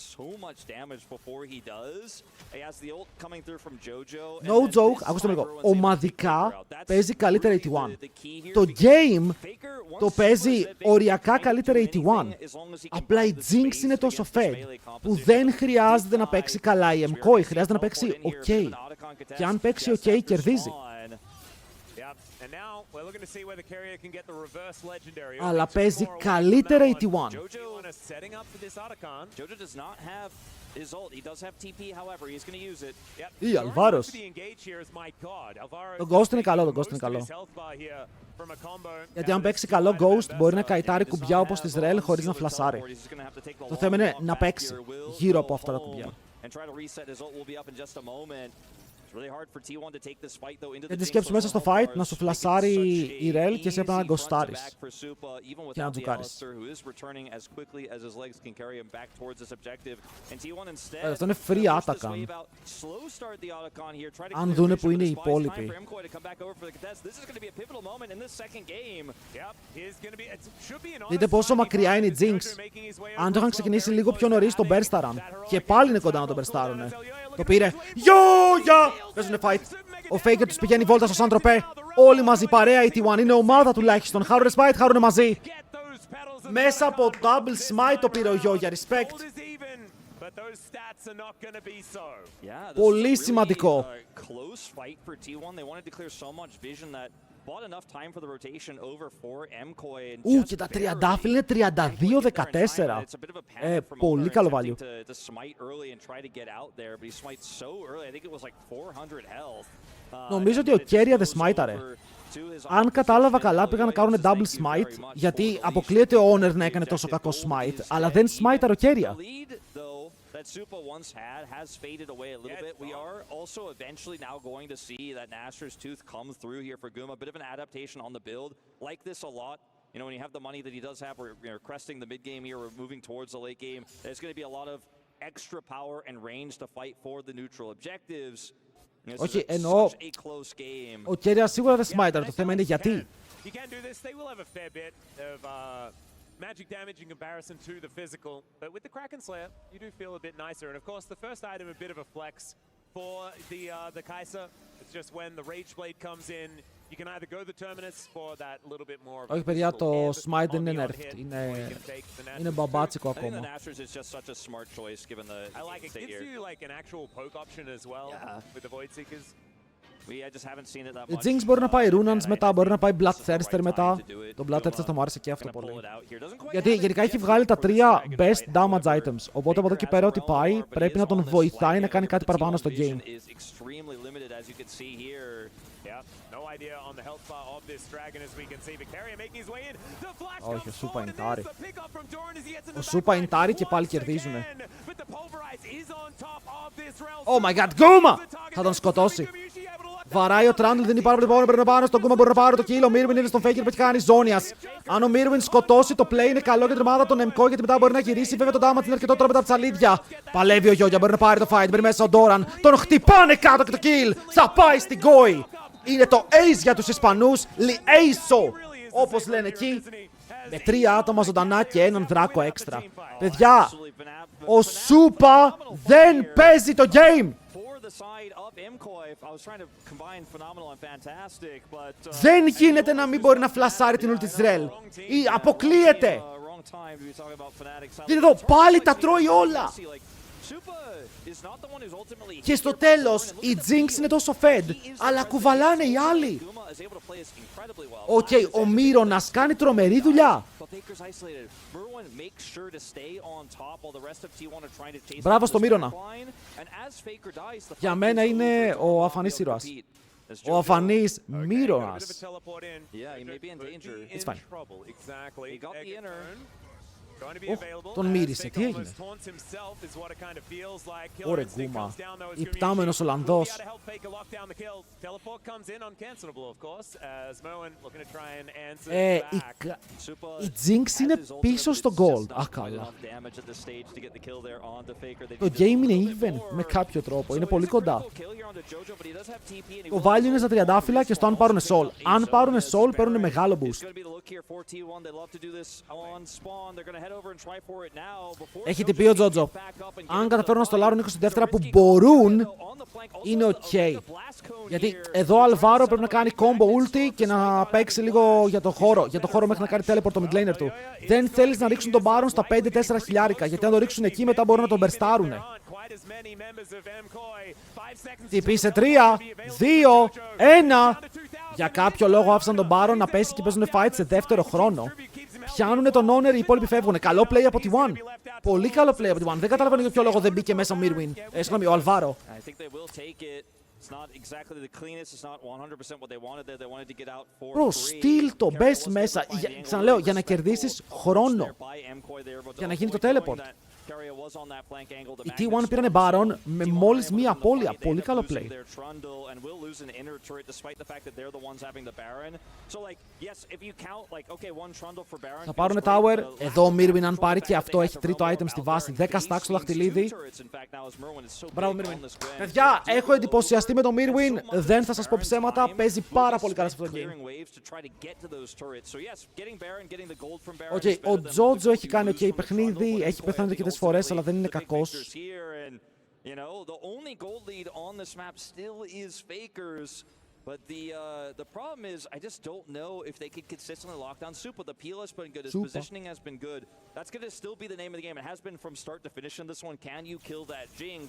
No joke, ακούστε με λίγο. Ομαδικά παίζει καλύτερα 81. Το game το παίζει οριακά καλύτερα 81. Απλά η Jinx είναι τόσο fed που δεν χρειάζεται να παίξει καλά η Mkoi, χρειάζεται να παίξει ok. Και αν παίξει ok, κερδίζει. Αλλά παίζει καλύτερα 81. Ή Αλβάρος. Το Ghost είναι καλό, το Ghost είναι καλό. Γιατί αν παίξει καλό Ghost μπορεί να καητάρει κουμπιά όπως της Rel χωρίς να φλασάρει. Το θέμα είναι να παίξει γύρω από αυτά τα κουμπιά. Γιατί σκέψου μέσα στο fight να σου φλασάρει η Rel και εσύ έπρεπε να γκοστάρεις και να τζουκάρεις. Αυτό είναι free attack. Αν δούνε που είναι οι υπόλοιποι. Δείτε πόσο μακριά είναι η Jinx. Αν το είχαν ξεκινήσει λίγο πιο νωρίς το Burstaran. Και πάλι είναι κοντά να το Burstaroυνε. Το πήρε. Γιόγια! Παίζουνε fight. Ο Faker τους πηγαίνει βόλτα στο Σαντροπέ. Όλοι μαζί παρέα, η T1 είναι ομάδα τουλάχιστον. Χάρουνε smite, χάρουνε μαζί. Μέσα από double smite το πήρε ο Γιόγια. Respect. Πολύ σημαντικό. Και τα τριαντάφυλλα είναι 32-14. Πολύ καλό value. Νομίζω ότι ο Keria δεν smiteαρε. Αν κατάλαβα καλά, πήγαν να κάνουν double smite, γιατί αποκλείεται ο Owner να έκανε τόσο κακό smite, αλλά δεν smiteαρε ο Keria. That Supa once had has faded away a little bit. We are also eventually now going to see that Nashor's Tooth come through here for Guma. A bit of an adaptation on the build. Like this a lot. You know, when you have the money that he does have, we're cresting the mid game here, we're moving towards the late game. There's going to be a lot of extra power and range to fight for the neutral objectives. Όχι, εννοώ, ο Keria σίγουρα δεν smiteαρε, το θέμα είναι γιατί. Magic damage in comparison to the physical, but with the Kraken Slayer, you do feel a bit nicer. And of course, the first item a bit of a flex for the Kai'Sa. It's just when the Rage Blade comes in, you can either go the Terminus for that little bit more. Όχι, παιδιά, το smite δεν είναι nerfed. Είναι μπαμπάτσικο ακόμα. I like it. Gives you like an actual poke option as well with the Void Seekers. Η Jinx μπορεί να πάει Runans μετά, μπορεί να πάει Bloodthirster μετά. Το Bloodthirster θα μου άρεσε και αυτό πολύ. Γιατί γενικά έχει βγάλει τα 3 best damage items. Οπότε από εδώ και πέρα ό,τι πάει πρέπει να τον βοηθάει να κάνει κάτι παραπάνω στο game. Όχι, ο Supa εντάρει. Ο Supa εντάρει και πάλι κερδίζουνε. Oh my god, Guma! Θα τον σκοτώσει. Βαράει ο Trundle, δεν υπάρχει πολύ πρέπει να πάνω στον Guma, μπορεί να πάρει το kill. Ο Mirwin είναι στον Faker που έχει κάνει ζώνιας. Αν ο Mirwin σκοτώσει, το play είναι καλό για την ομάδα των Mkoi, γιατί μετά μπορεί να γυρίσει. Βέβαια το damage είναι αρκετό τώρα μετά από τα ψαλίδια. Παλεύει ο Γιόγια, μπορεί να πάρει το fight, μπαίνει μέσα ο Doran. Τον χτυπάνε κάτω και το kill. Θα πάει στην Mkoi. Είναι το ace για τους Ισπανούς. Liaison, όπως λένε εκεί. Με 3 άτομα ζωντανά και έναν δράκο έξτρα. Παιδιά, ο Supa δεν παίζει το game. Δεν γίνεται να μην μπορεί να φλασάρει την ult της Rel. Ή αποκλείεται. Δείτε εδώ, πάλι τα τρώει όλα. Και στο τέλος, η Jinx είναι τόσο fed, αλλά κουβαλάνε οι άλλοι. Οκ, ο Μύρονας κάνει τρομερή δουλειά. Μπράβο στο Μύρονα. Για μένα είναι ο αφανής ήρωας. Ο αφανής Μύρονας. It's fine. Τον μύρισε. Τι έγινε? Ωρε γκούμα. Υπτάμενος Ολλανδός. Η Jinx είναι πίσω στο gold. Α, καλά. Το game είναι even με κάποιο τρόπο. Είναι πολύ κοντά. Το value είναι στα τριαντάφυλλα και στο αν πάρουν soul. Αν πάρουν soul, παίρνουν μεγάλο boost. Έχει τυπεί ο Τζότζο. Αν καταφέρουν να στολάρουν 20 δεύτερα που μπορούν, είναι ok. Γιατί εδώ ο Αλβάρο πρέπει να κάνει combo ulti και να παίξει λίγο για το χώρο. Για το χώρο μέχρι να κάνει teleport το mid laner του. Δεν θέλεις να ρίξουν τον Baron στα 5-4 χιλιάρικα. Γιατί αν το ρίξουν εκεί μετά μπορούν να τον μπερστάρουνε. Τυπεί σε 3, 2, 1. Για κάποιο λόγο άφησαν τον Baron να πέσει και παίζουν fight σε δεύτερο χρόνο. Πιάνουνε τον owner, οι υπόλοιποι φεύγουν. Καλό play από τη One. Πολύ καλό play από τη One. Δεν καταλαβαίνω για ποιο λόγο δεν μπήκε μέσα ο Mirwin. Συγγνώμη, ο Αλβάρο. Bro, στείλ το best μέσα. Ξαναλέω, για να κερδίσεις χρόνο. Για να γίνει το teleport. Οι T1 πήρανε Baron με μόλις μία απώλεια. Πολύ καλό play. Θα πάρουν Tower. Εδώ ο Mirwin αν πάρει και αυτό έχει τρίτο item στη βάση. 10 stacks στο δαχτυλίδι. Μπράβο Mirwin. Παιδιά, έχω εντυπωσιαστεί με το Mirwin. Δεν θα σας πω ψέματα. Παίζει πάρα πολύ καλά σε αυτό το game. Okay, ο Τζότζο έχει κάνει ok παιχνίδι. Έχει πεθάνει αρκετές φορές, αλλά δεν είναι κακός. But the problem is, I just don't know if they could consistently lock down Supa. The peel has been good, his positioning has been good. That's going to still be the name of the game. It has been from start to finish in this one. Can you kill that Jinx?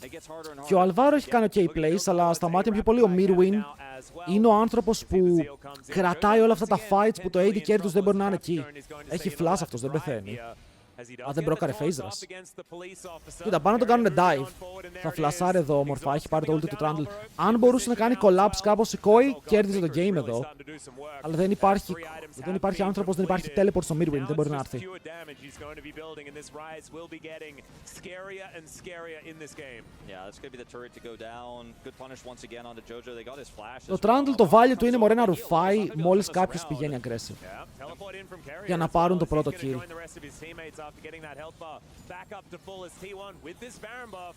It gets harder and harder. Και ο Αλβάρο έχει κάνει ok plays, αλλά στα μάτια πιο πολύ ο Mirwin είναι ο άνθρωπος που κρατάει όλα αυτά τα fights που το AD carry τους δεν μπορεί να είναι εκεί. Έχει flash αυτός, δεν πεθαίνει. Α, δεν μπρόκαρε phase rush. Κοίτα, πάνε να τον κάνουν dive. Θα φλασάρει εδώ όμορφα, έχει πάρει το ulti του Trundle. Αν μπορούσε να κάνει collapse κάπως Mkoi, κέρδιζε το game εδώ. Αλλά δεν υπάρχει άνθρωπος, δεν υπάρχει teleport στο Mirwin, δεν μπορεί να έρθει. Το Trundle το value του είναι μωρέ να ρουφάει μόλις κάποιος πηγαίνει aggressive. Για να πάρουν το πρώτο kill. After getting that health bar back up to full as T1 with this Baron buff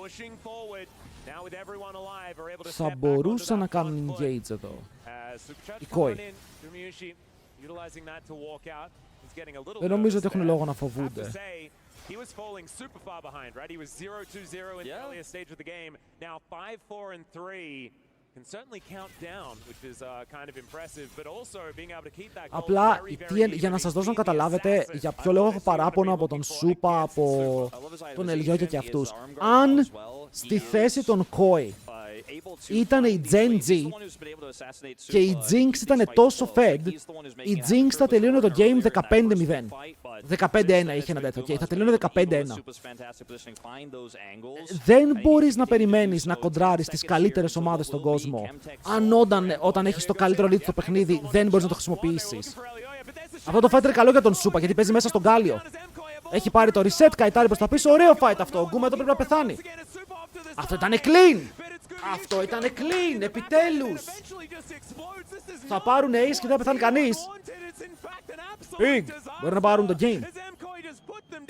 pushing forward now with everyone alive are able to step back. Θα μπορούσαν να κάνουν engage εδώ. Mkoi. Δεν νομίζω ότι έχουν λόγο να φοβούνται. He was falling super far behind, right? He was 0-2-0 in the earlier stage of the game. Now 5-4-3. Can certainly count down, which is kind of impressive, but also being able to keep that goal. Απλά, για να σας δώσω να καταλάβετε για ποιο λόγο έχω παράπονο από τον Σούπα, από τον Ελιώκια και αυτούς. Αν στη θέση των Mkoi ήταν η Gen G και η Jinx ήταν τόσο fed, η Jinx θα τελείωνε το game 15-0. 15-1 είχε ένα τέτοιο. Okay, θα τελείωνε 15-1. Δεν μπορείς να περιμένεις να κοντράρεις τις καλύτερες ομάδες στον κόσμο. Αν όταν έχεις το καλύτερο lead στο παιχνίδι δεν μπορείς να το χρησιμοποιήσεις. Αυτό το fight είναι καλό για τον Σούπα γιατί παίζει μέσα στον Γκάλιο. Έχει πάρει το reset, καητάρει προς τα πίσω. Ωραίο fight αυτό. Ο Γκούμα εδώ πρέπει να πεθάνει. Αυτό ήταν clean. Αυτό ήταν clean. Επιτέλους. Θα πάρουν ace και δεν θα πεθάνει κανείς. Big. Μπορεί να πάρουν το game.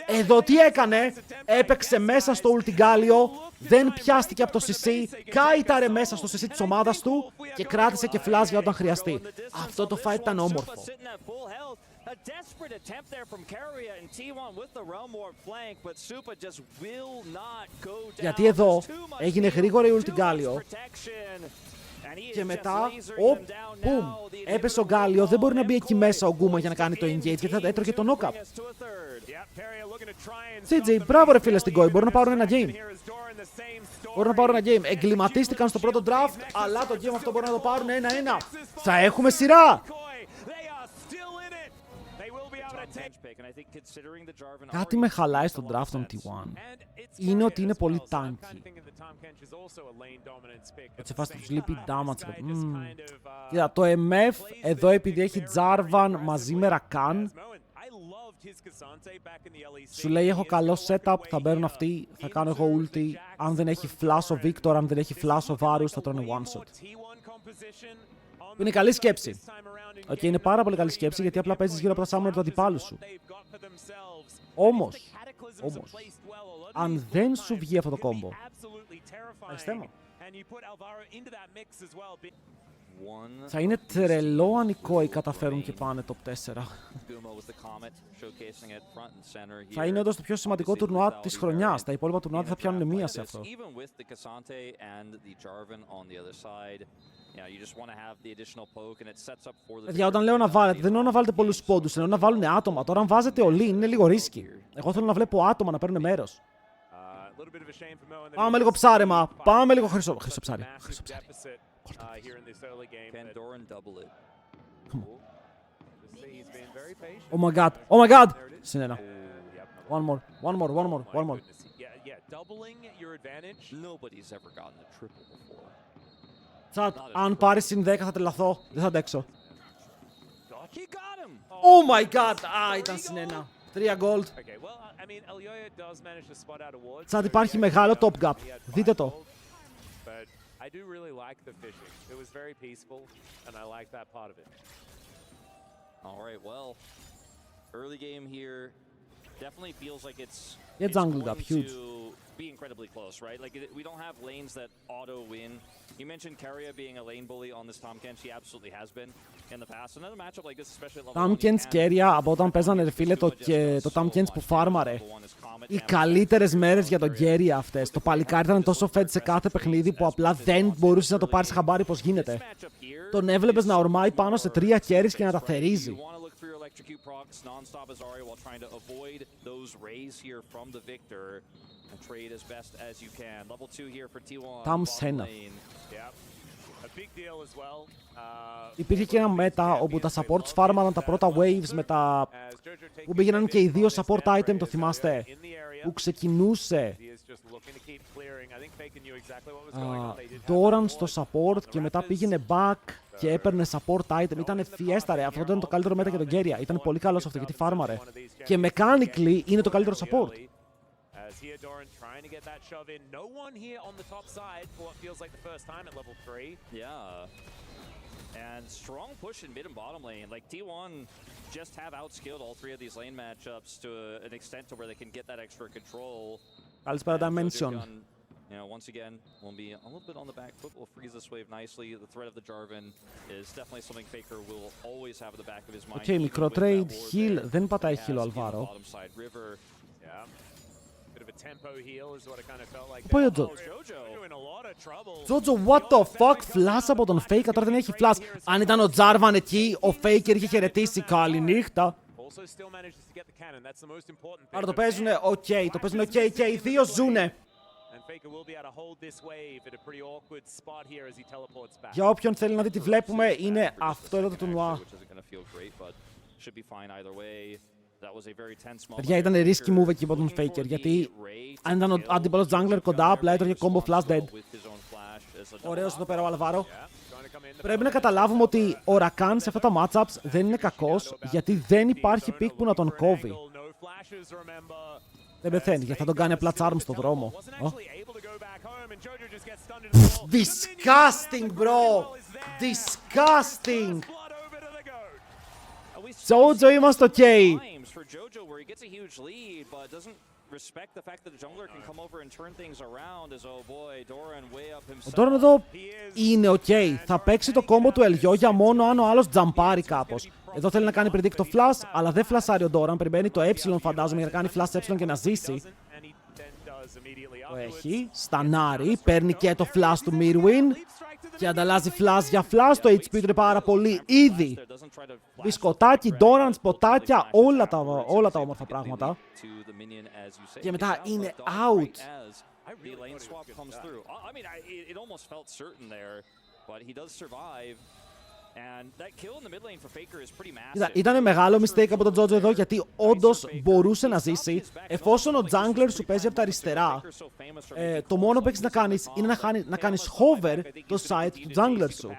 Εδώ τι έκανε. Έπαιξε μέσα στο ουλτιγκάλιο. Δεν πιάστηκε από το CC. Κάιταρε μέσα στο CC της ομάδας του. Και κράτησε και flash για όταν χρειαστεί. Αυτό το fight ήταν όμορφο. A desperate attempt there from Carrier and T1 with the realm warp flank, but Supa just will not go down. Γιατί εδώ έγινε γρήγορα η ulti Γκάλιο και μετά, πουμ, έπεσε ο Γκάλιο, δεν μπορεί να μπει εκεί μέσα ο Γκούμα για να κάνει το engage γιατί θα έτρωγε το knock-up. CJ, μπράβο ρε φίλε στην Mkoi, μπορούν να πάρουν ένα game. Μπορούν να πάρουν ένα game. Εγκληματίστηκαν στο πρώτο draft, αλλά το game αυτό μπορούν να το πάρουν 1-1. Θα έχουμε σειρά! Κάτι με χαλάει στον draft των T1 είναι ότι είναι πολύ tanky. Σε φάση τους λείπει damage. Κοίτα, το MF εδώ επειδή έχει Jarvan μαζί με Rakan Σου λέει έχω καλό setup, θα μπαίνουν αυτοί, θα κάνω εγώ ulti. Αν δεν έχει flash ο Victor, αν δεν έχει flash ο Varus, θα τρώνε one shot. Που είναι καλή σκέψη. Είναι πάρα πολύ καλή σκέψη γιατί απλά παίζεις γύρω από τα summoner του αντιπάλου σου. Όμως, αν δεν σου βγει αυτό το κόμπο, θα είναι τρελό αν οι Mkoi καταφέρουν και πάνε top 4. Θα είναι όντως το πιο σημαντικό τουρνουά της χρονιάς. Τα υπόλοιπα τουρνουά δεν θα πιάνουν μία σε αυτό. Παιδιά, όταν λέω να βάλετε, δεν εννοώ να βάλετε πολλούς πόντους, εννοώ να βάλουν άτομα. Τώρα, αν βάζετε όλοι, είναι λίγο ρίσκι. Εγώ θέλω να βλέπω άτομα να παίρνουν μέρος. Πάμε λίγο ψάρεμα. Πάμε λίγο χρυσό ψάρι. Oh my god. Oh my god. Συνένα. One more. Τσατ, αν πάρεις συν 10 θα τρελαθώ. Δεν θα αντέξω. Oh my god. Ήταν συνένα. 3 gold. Τσατ, υπάρχει μεγάλο top gap. Δείτε το. I do really like the fishing. It was very peaceful, and I like that part of it. All right, well, early game here definitely feels like it's jungle gap, going huge. to be incredibly close, right? Like we don't have lanes that auto win. You mentioned Keria being a lane bully on this Tomken. She absolutely has been in the past. Another matchup like this, especially at level 1. Tomken's Keria από όταν παίζανε ρε φίλε το Tomken's που φάρμαρε. Οι καλύτερες μέρες για τον Keria αυτές. Το παλικάρι ήταν τόσο fed σε κάθε παιχνίδι που απλά δεν μπορούσες να το πάρεις χαμπάρι πως γίνεται. Τον έβλεπες να ορμάει πάνω σε 3 carries και να τα θερίζει. Tam Senna. Υπήρχε και ένα μέτα όπου τα supports φάρμαναν τα πρώτα waves με τα... που πήγαιναν και οι δύο support item, το θυμάστε, που ξεκινούσε Doran στο support και μετά πήγαινε back και έπαιρνε support item. Ήτανε fiesta ρε, αυτό ήταν το καλύτερο μέτα για τον Keria. Ήταν πολύ καλός αυτό γιατί φάρμαρε. Και mechanically είναι το καλύτερο support. Here Doran trying to get that shove in. No one here on the top side for what feels like the first time at level 3. Yeah. And strong push in mid and bottom lane. Like T1 just have outskilled all 3 of these lane matchups to an extent to where they can get that extra control. Καλησπέρα Dimension. You know, once again, will be a little bit on the back foot. Will freeze this wave nicely. The threat of the Jarvan is definitely something Faker will always have at the back of his mind. Okay, μικρό trade. Heal. Δεν πατάει heal ο Alvaro. Πάει ο Jojo, what the fuck, flash από τον Faker, τώρα δεν έχει flash. Αν ήταν ο Jarvan εκεί, ο Faker είχε χαιρετήσει. Καληνύχτα. Άρα το παίζουνε, το παίζουνε και οι δύο ζουνε. Για όποιον θέλει να δει τι βλέπουμε, είναι αυτό εδώ το τουρνουά. Παιδιά, ήταν risky move εκεί από τον Faker, γιατί αν ήταν ο αντίπαλος jungler κοντά, απλά έτρωγε combo flash dead. Ωραίος εδώ πέρα ο Alvaro. Πρέπει να καταλάβουμε ότι ο Rakan σε αυτά τα matchups δεν είναι κακός, γιατί δεν υπάρχει pick που να τον κόβει. Δεν πεθαίνει, γιατί θα τον κάνει απλά charm στο δρόμο. Disgusting, bro! Disgusting! Jojo, είμαστε ok. Ο Doran εδώ είναι ok. Θα παίξει το κόμπο του Ελιόγια μόνο αν ο άλλος τζαμπάρει κάπως. Εδώ θέλει να κάνει predict το flash, αλλά δεν φλασάρει ο Doran. Περιμένει το ε φαντάζομαι για να κάνει flash ε και να ζήσει. Το έχει. Στανάρει. Παίρνει και το flash του Mirwin. Και ανταλλάζει flash για flash. Το HP του είναι πάρα πολύ ήδη. Μπισκοτάκι, Doran, σποτάκια, όλα τα όμορφα πράγματα. Και μετά είναι out. Ήταν μεγάλο mistake από τον Jojo εδώ, γιατί όντως μπορούσε να ζήσει. Εφόσον ο jungler σου παίζει από τα αριστερά, το μόνο που έχεις να κάνεις είναι να κάνεις hover το side του jungler σου.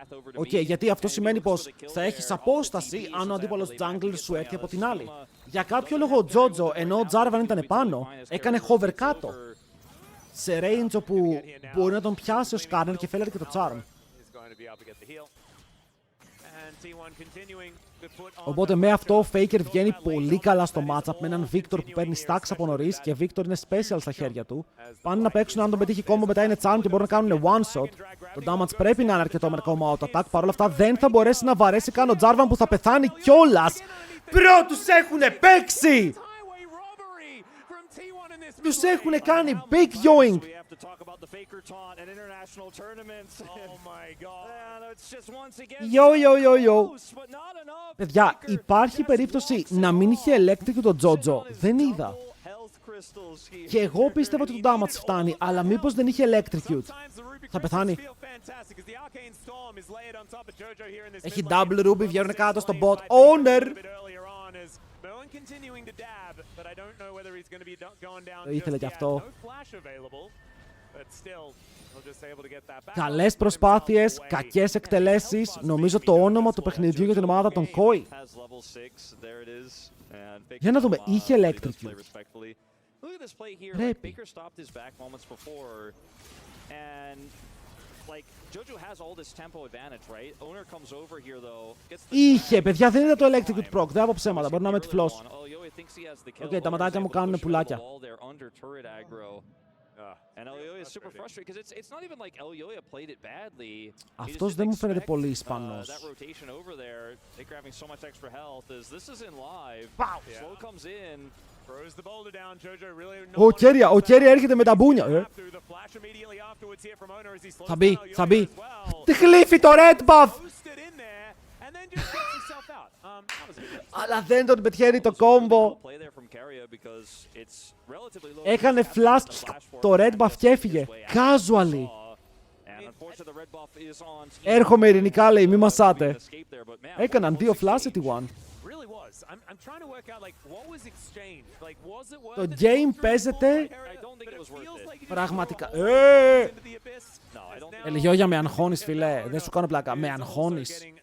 Γιατί αυτό σημαίνει πως θα έχεις απόσταση αν ο αντίπαλος jungler σου έρθει από την άλλη. Για κάποιο λόγο ο Τζότζο, ενώ ο Τζάρβαν ήταν επάνω, έκανε hover κάτω. Σε range όπου μπορεί να τον πιάσει ο Σκάνερ και φέλερ και το Charm. Οπότε με αυτό ο Faker βγαίνει πολύ καλά στο matchup με έναν Victor που παίρνει stacks από νωρίς και Victor είναι special στα χέρια του. Πάνε να παίξουν, αν τον πετύχει combo μετά είναι charm και μπορούν να κάνουν one shot. Το damage πρέπει να είναι αρκετό με ακόμα auto attack. Παρ' όλα αυτά δεν θα μπορέσει να βαρέσει καν ο Jarvan που θα πεθάνει κιόλας. Τους έχουνε παίξει! Τους έχουνε κάνει big yoink! Yo. Παιδιά, υπάρχει περίπτωση να μην είχε electric το Τζότζο. Δεν είδα. Και εγώ πίστευα ότι το damage φτάνει, αλλά μήπως δεν είχε electrocute. Θα πεθάνει. Έχει double ruby, βγαίνουν κάτω στο bot. Owner! Το ήθελε κι αυτό. Καλές προσπάθειες, κακές εκτελέσεις. Νομίζω το όνομα του παιχνιδιού για την ομάδα των Mkoi. Για να δούμε, είχε electrocute. Πρέπει. Είχε, παιδιά, δεν είδα το electrocute proc. Δεν από ψέματα, μπορεί να είμαι τυφλός. Οκ, τα ματάκια μου κάνουν πουλάκια. Αυτός δεν μου φαίνεται πολύ Ισπανός. Ο Κέρια έρχεται με τα μπούνια. Θα μπει. Τι γλύφει το red buff! Αλλά δεν τον πετυχαίνει το κόμπο. Έκανε flash το red buff και έφυγε. Casually. Έρχομαι ειρηνικά, λέει, μη μασάτε. Έκαναν 2 flash σε T1. Το game παίζεται πραγματικά. Ελιγιόγια, με αγχώνεις, φίλε. Δεν σου κάνω πλάκα. Με αγχώνεις.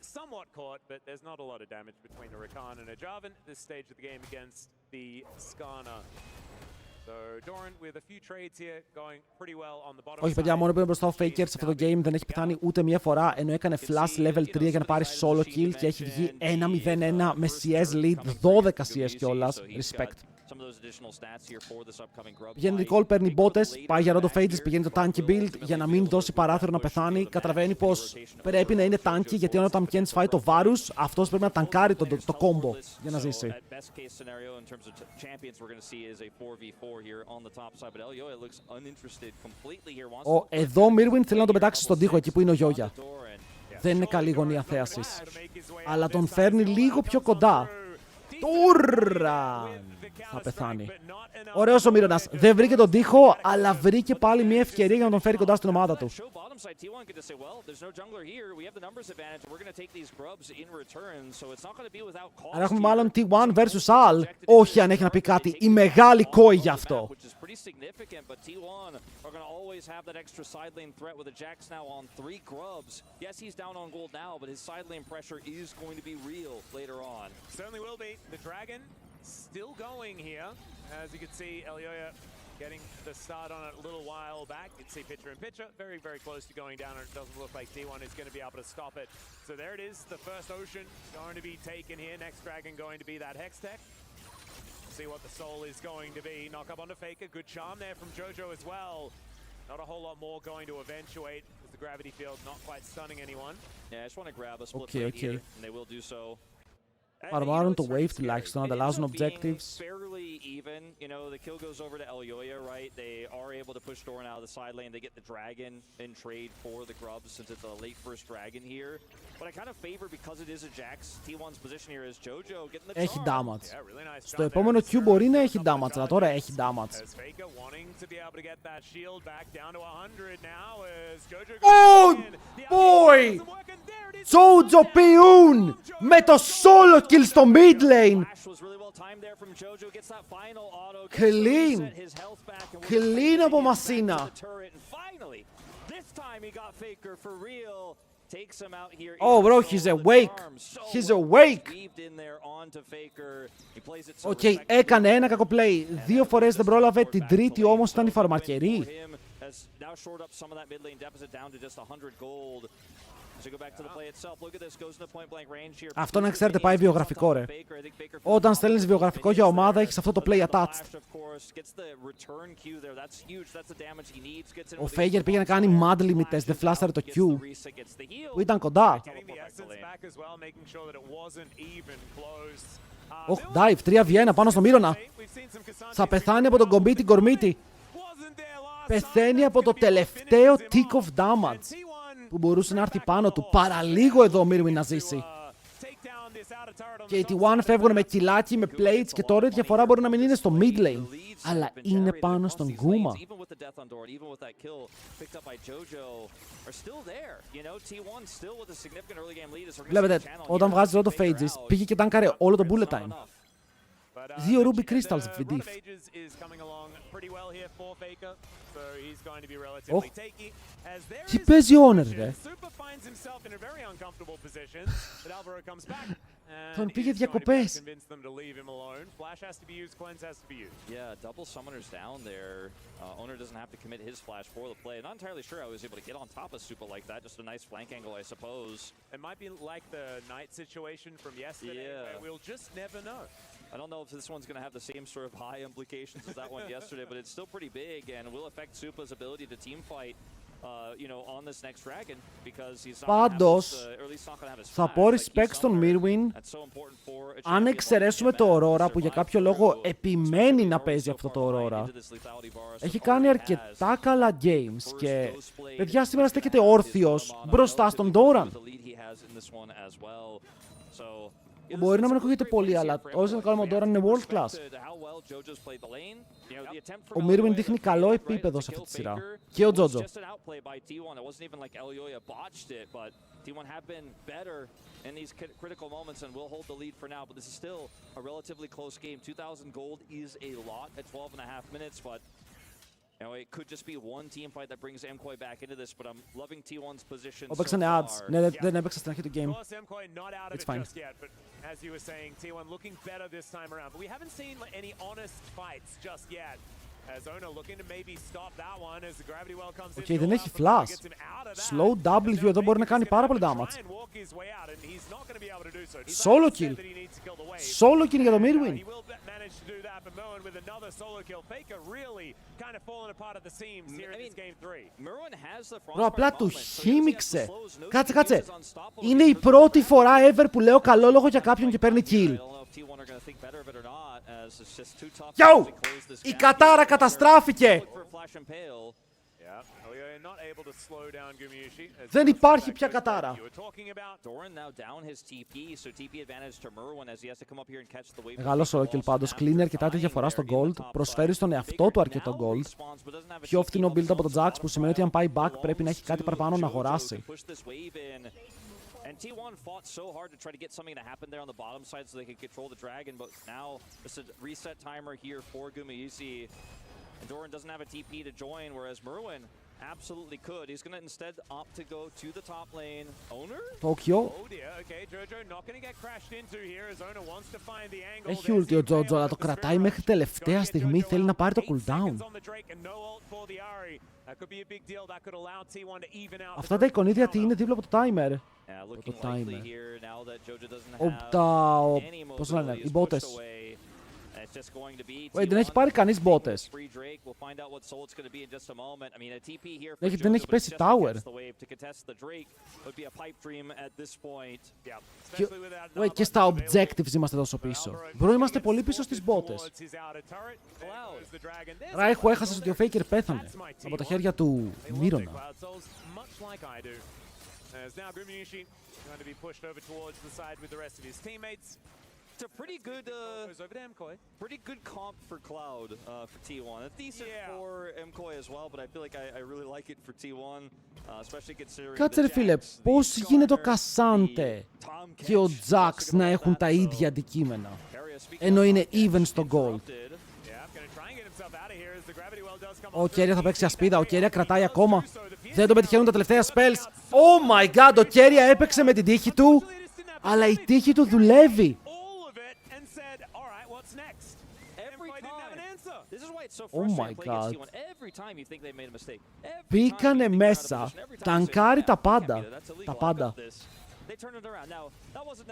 Όχι, παιδιά, μόνο που είναι μπροστά ο Faker σε αυτό το game δεν έχει πεθάνει ούτε μία φορά, ενώ έκανε flash level 3 για να πάρει solo kill και έχει βγει 1-0-1 με CS lead, 12 CS κιόλας. Respect. Πηγαίνει recall, παίρνει μπότες, πάει για round of ages, πηγαίνει το tanky build για να μην δώσει παράθυρο να πεθάνει. Καταλαβαίνει πως πρέπει να είναι tanky, γιατί όταν ο Tamkens φάει το βάρους, αυτός πρέπει να τανκάρει το combo για να ζήσει. Εδώ ο Mirwin θέλει να τον πετάξει στον τοίχο, εκεί που είναι ο Γιόγια. Δεν είναι καλή γωνία θέασης. Αλλά τον φέρνει λίγο πιο κοντά. Τώρα θα πεθάνει. Ωραίος ο Μύρονας. Δεν βρήκε τον τοίχο, αλλά βρήκε πάλι μια ευκαιρία για να τον φέρει κοντά στην ομάδα του. Άρα έχουμε μάλλον T1 vs Al. Όχι, αν έχει να πει κάτι η μεγάλη Mkoi γι' αυτό. Still going here, as you can see, Elioya getting the start on it a little while back. You can see picture-in-picture, very, very close to going down, and it doesn't look like T1 is going to be able to stop it. So there it is, the first Ocean going to be taken here. Next Dragon going to be that Hex Tech. See what the soul is going to be. Knock up onto Faker, good charm there from Jojo as well. Not a whole lot more going to eventuate, with the gravity field not quite stunning anyone. Yeah, I just want to grab a split plate here, and they will do so. Παραμβάνουν το wave τουλάχιστον, ανταλλάζουν objectives. Έχει damage. Στο επόμενο Q μπορεί να έχει damage, αλλά τώρα έχει damage. Oh boy! Jojo Piun με το solo kill στο mid lane. Clean από Μασίνα. Oh, bro, he's awake. He's awake. Οκ, έκανε ένα κακό play. 2 φορές δεν πρόλαβε, την τρίτη όμως ήταν η φαρμακερή. Αυτό να ξέρετε πάει βιογραφικό, ρε. Όταν στέλνεις βιογραφικό για ομάδα έχεις αυτό το play attached. Ο Faker πήγε να κάνει mad limit test, δεν φλάσταρε το Q που ήταν κοντά. Dive, 3v1 πάνω στο Μύρονα. Θα πεθάνει από τον κομπί την κορμίτη. Πεθαίνει από το τελευταίο tick of damage που μπορούσε να έρθει πάνω του. Παραλίγο εδώ ο Mirwin να ζήσει. Και οι T1 φεύγουν με κιλάκι, με plates και τώρα η διαφορά μπορεί να μην είναι στο mid lane. Αλλά είναι πάνω στον Guma. Βλέπετε, όταν βγάζει όλο το Phages, πήγε και τάνκαρε όλο το bullet time. 2 Ruby Crystals VDF. Τι παίζει Honor, ρε. Τον πήγε διακοπές. Owner doesn't have to commit his flash for the play. Not entirely sure I was able to get on top of Supa like that. Just a nice flank angle, I suppose. It might be like the Knight situation from yesterday. Yeah. We'll just never know. I don't know if this one's going to have the same sort of high implications as that one yesterday, but it's still pretty big and will affect Supa's ability to team fight. On this next dragon because he's not Πάντως, θα πω respect στον Mirwin αν εξαιρέσουμε το Aurora που για κάποιο λόγο επιμένει να παίζει αυτό το Aurora. Έχει κάνει αρκετά καλά games και παιδιά σήμερα στέκεται όρθιος μπροστά στον Doran. Μπορεί να μην ακούγεται πολύ, αλλά όσο να κάνουμε ο Doran είναι world class. Ο Mirwin δείχνει καλό επίπεδο σε αυτή τη σειρά. Και ο Jojo. T1 have been better in these critical moments and will hold the lead for now, but this is still a relatively close game. 2,000 gold is a lot at 12.5 minutes, but it could just be one team fight that brings Mkoi back into this, but I'm loving T1's position so Παίξανε far. ads. Ναι, δεν έπαιξα στην αρχή του game. It's fine. But as you were saying, T1 looking better this time around, but we haven't seen any honest fights just yet. As Owner looking to maybe stop that one as the gravity well comes in. Okay, δεν έχει flash. Slow W εδώ μπορεί να κάνει πάρα πολύ damage. Solo kill. Solo kill για το Mirwin. Bro, απλά του χύμιξε. Κάτσε. Είναι η πρώτη φορά ever που λέω καλό λόγο για κάποιον και παίρνει kill. Yo! Η κατάρα καταστράφηκε! Δεν υπάρχει πια κατάρα. Μεγάλο solo kill πάντως, κλείνει αρκετά τη διαφορά στο gold, προσφέρει στον εαυτό του αρκετό gold. Πιο φθηνό build από το Jax που σημαίνει ότι αν πάει back πρέπει να έχει κάτι παραπάνω να αγοράσει. And T1 fought so hard to try to get something to happen there on the bottom side so they could control the dragon, but now it's a reset timer here for Gumayusi. And Doran doesn't have a TP to join, whereas Merwin absolutely could. He's going to instead opt to go to the top lane. Owner? Tokyo. Oh dear, okay, Jojo not going to get crashed into here as Owner wants to find the angle. Έχει ulti ο Jojo, αλλά το κρατάει μέχρι τελευταία στιγμή, θέλει να πάρει το cooldown. Αυτά τα εικονίδια τι είναι δίπλα από το timer. Το timer. Πώς λένε, οι μπότες. Δεν έχει πάρει κανείς μπότες. Δεν έχει πέσει tower. Και στα objectives είμαστε τόσο πίσω. Μπρο, είμαστε πολύ πίσω στις μπότες. Ράιχο, έχασες ότι ο Faker πέθανε από τα χέρια του Μύρονα. It's a pretty good comp for Cloud for T1. It's decent for Mkoi as well, but I feel like I really like it for T1, especially considering. Κάτσε ρε φίλε, πώς γίνεται ο Κασάντε και ο Jax να έχουν τα ίδια αντικείμενα, ενώ είναι even στο gold. Ο Κέρια θα παίξει ασπίδα, ο Κέρια κρατάει ακόμα. Δεν τον πετυχαίνουν τα τελευταία spells. Oh my god, ο Κέρια έπαιξε με την τύχη του, αλλά η τύχη του δουλεύει. Oh my god. Μπήκανε μέσα, τανκάρει τα πάντα. Τα πάντα.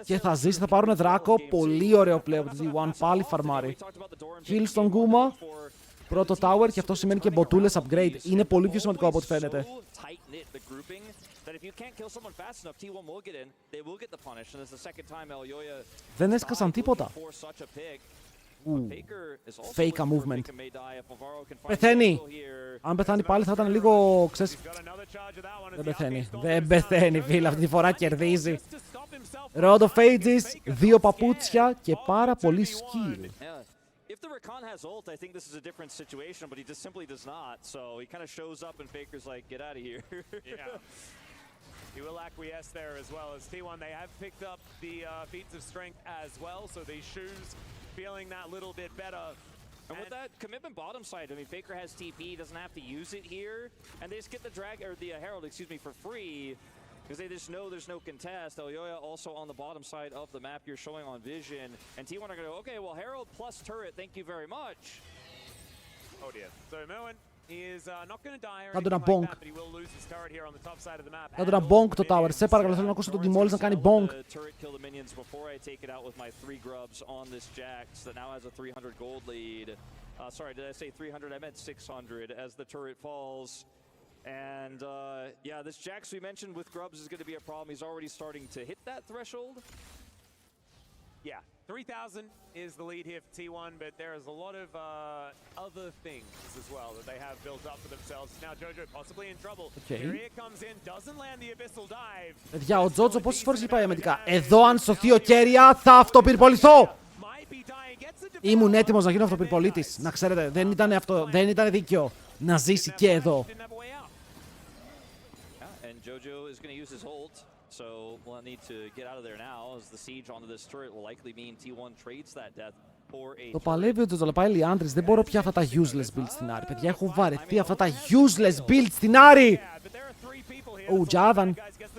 Και θα ζήσει, θα πάρουν δράκο. Πολύ ωραίο play από το D1. Πάλι φαρμάρι. Kill στον Γκούμα. Πρώτο tower και αυτό σημαίνει και μποτούλες upgrade. Είναι πολύ πιο σημαντικό από ό,τι φαίνεται. Δεν έσκασαν τίποτα. Fake movement. Πεθαίνει. Αν πεθάνει πάλι θα ήταν λίγο, ξέρεις... Δεν πεθαίνει. Δεν πεθαίνει, φίλε. Αυτή τη φορά κερδίζει. Rod of Ages, 2 παπούτσια και πάρα πολύ skill. If the Rakan has ult, I think this is a different situation, but he just simply does not. So he kind of shows up and Faker's like, get out of here. Yeah. He will acquiesce there as well as T1. They have picked up the feats of strength as well, so these shoes feeling that little bit better. And with that commitment bottom side, I mean, Faker has TP, doesn't have to use it here, and they just get the drag or the Herald, excuse me, for free. Because they just know there's no contest. Elyoya also on the bottom side of the map you're showing on Vision. And T1 are going to go, okay, well, Herald plus turret, thank you very much. Oh dear. So Merwin is not going to die or Θα τον anything like bonk. that, but he will lose his turret here on the top side of the map. Θα τον bonk το tower. Σε παρακαλώ, θέλω να ακούσω τον Timolis να κάνει bonk. Turret kill the minions before I take it out with my 3 grubs on this Jax that now has a 300 gold lead. Sorry, did I say 300? I meant 600 as the turret falls. And yeah, this Jax we mentioned with grubs is going to be a problem. He's already starting to hit that threshold. Yeah, 3,000 is the lead here for T1, but there is a lot of other things as well that they have built up for themselves. Now Jojo possibly in trouble. Okay. Here comes in, doesn't land the abyssal dive. Παιδιά, ο Τζότζο πόσες φορές είπε αμυντικά. Εδώ αν σωθεί ο Κέρια θα αυτοπυρποληθώ. Ήμουν έτοιμος να γίνω αυτοπυρπολίτης. Να ξέρετε, δεν ήταν δίκαιο να ζήσει και εδώ. Jojo is going to use his ult, so we'll need to get out of there now as the siege onto this turret will likely mean T1 trades that death for a... Το παλεύει ο Τζότζο, αλλά πάει Λιάντρης. Δεν μπορώ πια αυτά τα useless builds στην Άρη. Παιδιά, έχω βαρεθεί αυτά τα useless builds στην Άρη. Ο Τζάβαν,